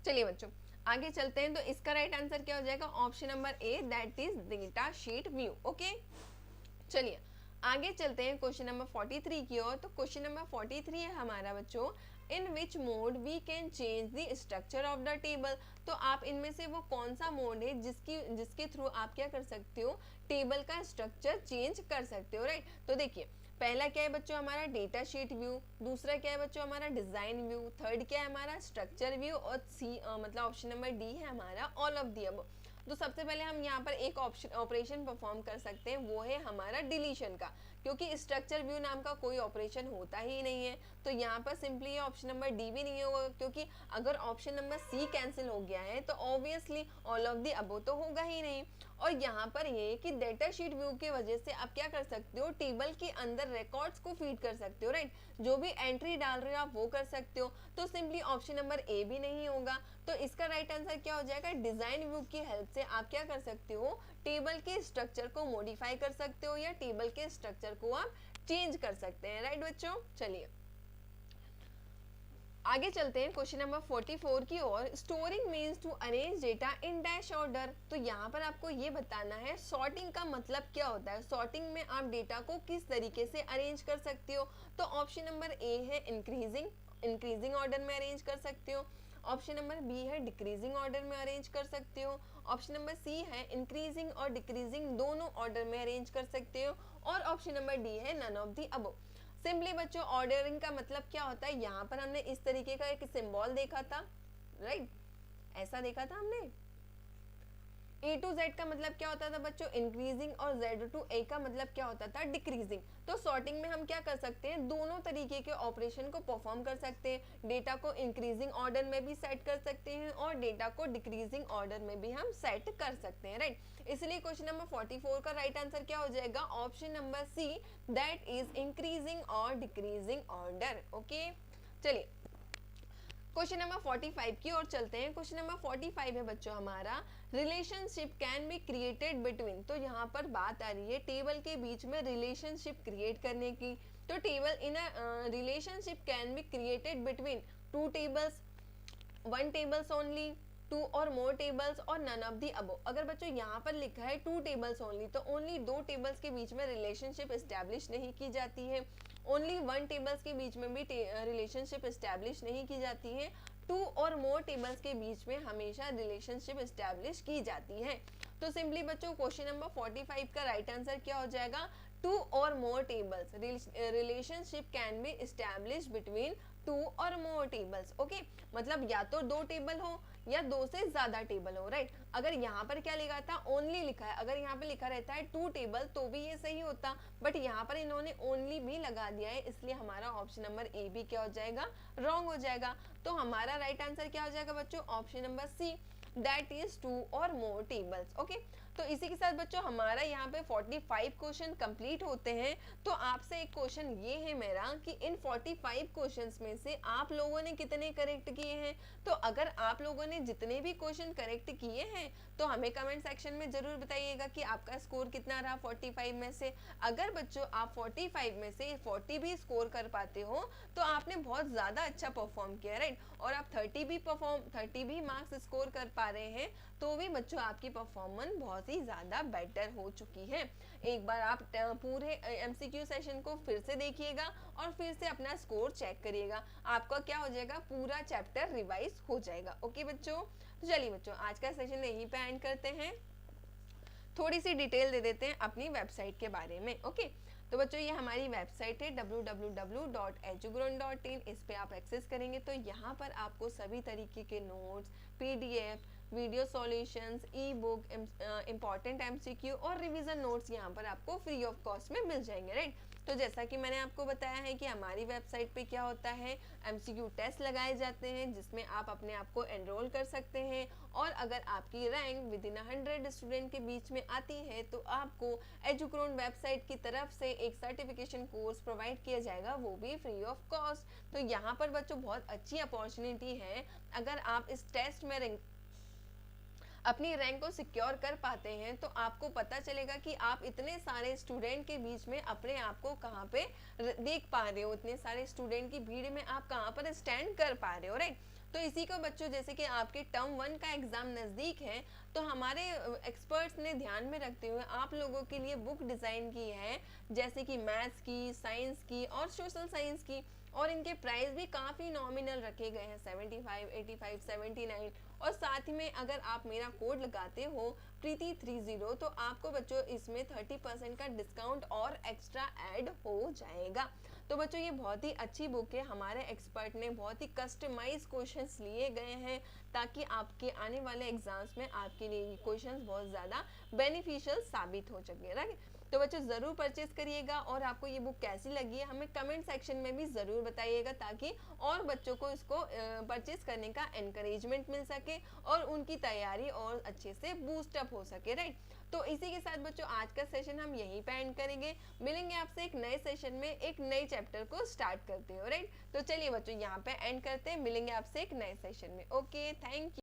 चलिए बच्चों आगे चलते हैं। तो इसका राइट आंसर क्या हो जाएगा, option number A, that is data sheet view, okay. चलिए आगे चलते हैं क्वेश्चन नंबर 43 की ओर। तो क्वेश्चन नंबर 43 है हमारा बच्चों, in which mode we can change the structure of the table. तो आप इनमें से वो कौन सा मोड है जिसके थ्रू आप क्या कर सकते हो, टेबल का स्ट्रक्चर चेंज कर सकते हो, राइट। तो देखिए पहला क्या है बच्चों हमारा डेटा शीट व्यू, दूसरा क्या है बच्चों हमारा डिजाइन व्यू, थर्ड क्या है हमारा स्ट्रक्चर व्यू, और सी मतलब ऑप्शन नंबर डी है हमारा ऑल ऑफ दी अबव। तो सबसे पहले हम यहाँ पर एक ऑपरेशन परफॉर्म कर सकते हैं, वो है हमारा डिलीशन का, क्योंकि स्ट्रक्चर व्यू नाम का कोई ऑपरेशन होता ही नहीं है। तो यहाँ पर सिंपली ऑप्शन नंबर डी भी नहीं होगा, क्योंकि अगर ऑप्शन नंबर सी कैंसिल हो गया है तो obviously all of the above तो होगा ही नहीं। और यहाँ पर ये कि डेटा शीट व्यू की वजह से आप क्या कर सकते हो, टेबल के अंदर रिकॉर्ड्स को फीड कर सकते हो, राइट। जो भी एंट्री डाल रहे हो आप वो कर सकते हो। तो सिंपली ऑप्शन नंबर ए भी नहीं होगा। तो इसका राइट आंसर क्या हो जाएगा, डिजाइन व्यू की हेल्प से आप क्या कर सकते हो, टेबल के स्ट्रक्चर को मॉडिफाई कर सकते हो या टेबल के स्ट्रक्चर को आप चेंज कर सकते हैं, राइट बच्चों। चलिए आगे चलते हैं क्वेश्चन नंबर 44 की ओर। Storing means to arrange data in dash order. तो यहाँ पर आपको ये बताना है सॉर्टिंग का मतलब क्या होता है, सॉर्टिंग में आप डेटा को किस तरीके से अरेंज कर सकते हो। तो ऑप्शन नंबर ए है इंक्रीजिंग ऑर्डर में अरेंज कर सकते हो, ऑप्शन नंबर बी है डिक्रीजिंग ऑर्डर में अरेंज कर सकते हो, ऑप्शन नंबर सी है इंक्रीजिंग और डिक्रीजिंग दोनों ऑर्डर में अरेंज कर सकते हो, और ऑप्शन नंबर डी है none of the above. Simply बच्चों ऑर्डरिंग का मतलब क्या होता है, यहाँ पर हमने इस तरीके का एक सिंबल देखा था, राइट, ऐसा देखा था हमने। ए टू जेड का मतलब क्या होता था बच्चों, इंक्रीजिंग, और जेड टू ए का मतलब क्या होता था, डिक्रीजिंग। तो सॉर्टिंग में हम क्या कर सकते हैं, दोनों तरीके के ऑपरेशन को परफॉर्म कर सकते हैं। डेटा को इंक्रीजिंग ऑर्डर में भी सेट कर सकते हैं और डेटा को डिक्रीजिंग ऑर्डर में भी हम सेट कर सकते हैं, राइट। इसलिए क्वेश्चन नंबर 44 का राइट आंसर क्या हो जाएगा, option number C, that is increasing और डिक्रीजिंग ऑर्डर, ओके। चलिए क्वेश्चन नंबर 45 की ओर चलते हैं। क्वेश्चन नंबर 45 है बच्चों हमारा, relationship can be created between. तो यहाँ पर बात आ रही है टेबल के बीच में रिलेशनशिप क्रिएट करने की। तो table in relationship can be created between two tables, one tables only, two or more tables, और नन ऑफ दी अबव। अगर बच्चों यहाँ पर लिखा है टू टेबल्स ओनली, तो ओनली दो टेबल्स के बीच में रिलेशनशिप एस्टेब्लिश नहीं की जाती है। ओनली वन टेबल्स के बीच में भी रिलेशनशिप एस्टेब्लिश नहीं की जाती है। टू और मोर टेबल्स के बीच में हमेशा रिलेशनशिप एस्टेब्लिश की जाती है। तो सिंपली बच्चों क्वेश्चन नंबर 45 का राइट आंसर क्या हो जाएगा, two or more tables, relationship can be establish between two or more tables, okay. मतलब या तो दो टेबल हो या दो से ज्यादा टेबल हो, राइट। अगर यहाँ पर क्या लिखा था, ओनली लिखा है, अगर यहाँ पे लिखा रहता है टू टेबल तो भी ये सही होता, बट यहाँ पर इन्होंने ओनली भी लगा दिया है, इसलिए हमारा ऑप्शन नंबर ए भी क्या हो जाएगा, रॉन्ग हो जाएगा। तो हमारा राइट आंसर क्या हो जाएगा बच्चों, option number C, that is two or more tables, okay. तो इसी के साथ बच्चों हमारा यहाँ पे 45 क्वेश्चन कंप्लीट होते हैं। तो आपसे एक क्वेश्चन ये है मेरा कि इन 45 क्वेश्चंस में से आप लोगों ने कितने करेक्ट किए हैं। तो अगर आप लोगों ने जितने भी क्वेश्चन करेक्ट किए हैं तो हमें कमेंट सेक्शन में जरूर बताइएगा कि आपका स्कोर कितना रहा 45 में से। अगर बच्चों आप 45 में से 40 भी स्कोर कर पाते हो तो आपने बहुत ज्यादा अच्छा परफॉर्म किया, राइट। और आप 30 भी मार्क्स स्कोर कर पा रहे हैं तो भी बच्चों आपकी परफॉर्मेंस बहुत ही ज्यादा बेटर हो चुकी है। एक बार आप पूरे एमसीक्यू सेशन को फिर से देखिएगा और फिर से अपना स्कोर चेक करिएगा, आपका क्या हो जाएगा, पूरा चैप्टर रिवाइज हो जाएगा। ओके बच्चों, तो चलिए बच्चों आज का सेशन यहीं पे एंड करते हैं। थोड़ी सी डिटेल दे देते हैं अपनी वेबसाइट के बारे में। ओके, तो बच्चों ये हमारी वेबसाइट है www.edugrown.in। इस पे आप एक्सेस करेंगे तो यहाँ पर आपको सभी तरीके के नोट्स, पीडीएफ, वीडियो सॉल्यूशंस, ई बुक, इम्पॉर्टेंट एमसीक्यू और रिवीजन नोट्स यहाँ पर आपको फ्री ऑफ कॉस्ट में मिल जाएंगे, राइट। तो जैसा कि मैंने आपको बताया है कि हमारी वेबसाइट पे क्या होता है, एमसीक्यू टेस्ट लगाए जाते हैं जिसमें आप अपने आप को एनरोल कर सकते हैं और अगर आपकी रैंक विद इन 100 स्टूडेंट के बीच में आती है तो आपको एजुग्रोन वेबसाइट की तरफ से एक सर्टिफिकेशन कोर्स प्रोवाइड किया जाएगा, वो भी फ्री ऑफ कॉस्ट। तो यहाँ पर बच्चों बहुत अच्छी अपॉर्चुनिटी है, अगर आप इस टेस्ट में अपनी रैंक को सिक्योर कर पाते हैं तो आपको पता चलेगा कि आप इतने सारे स्टूडेंट के बीच में अपने आप को कहाँ पे देख पा रहे हो, इतने सारे स्टूडेंट की भीड़ में आप कहाँ पर स्टैंड कर पा रहे हो, राइट। तो इसी को बच्चों जैसे कि आपके टर्म 1 का एग्जाम नज़दीक है तो हमारे एक्सपर्ट्स ने ध्यान में रखते हुए आप लोगों के लिए बुक डिज़ाइन की है, जैसे कि मैथ्स की, साइंस की और सोशल साइंस की, और इनके प्राइस भी काफ़ी नॉमिनल रखे गए हैं, 75, 85, 79। और साथ ही में अगर आप मेरा कोड लगाते हो प्रीति30 तो आपको बच्चों इसमें 30% का डिस्काउंट और एक्स्ट्रा ऐड हो जाएगा। तो बच्चों ये बहुत ही अच्छी बुक है, हमारे एक्सपर्ट ने बहुत ही कस्टमाइज क्वेश्चंस लिए गए हैं ताकि आपके आने वाले एग्जाम्स में आपके लिए ये क्वेश्चंस बहुत ज़्यादा बेनिफिशियल साबित हो सके, राइट। तो बच्चों ज़रूर परचेज करिएगा और आपको ये बुक कैसी लगी है हमें कमेंट सेक्शन में भी ज़रूर बताइएगा ताकि और बच्चों को इसको परचेज करने का एनकरेजमेंट मिल सके और उनकी तैयारी और अच्छे से बूस्ट अप हो सके, राइट। तो इसी के साथ बच्चों आज का सेशन हम यहीं पे एंड करेंगे, मिलेंगे आपसे एक नए सेशन में एक नए चैप्टर को स्टार्ट करते हो, राइट। तो चलिए बच्चों यहाँ पे एंड करते हैं, मिलेंगे आपसे एक नए सेशन में। Okay, thank you.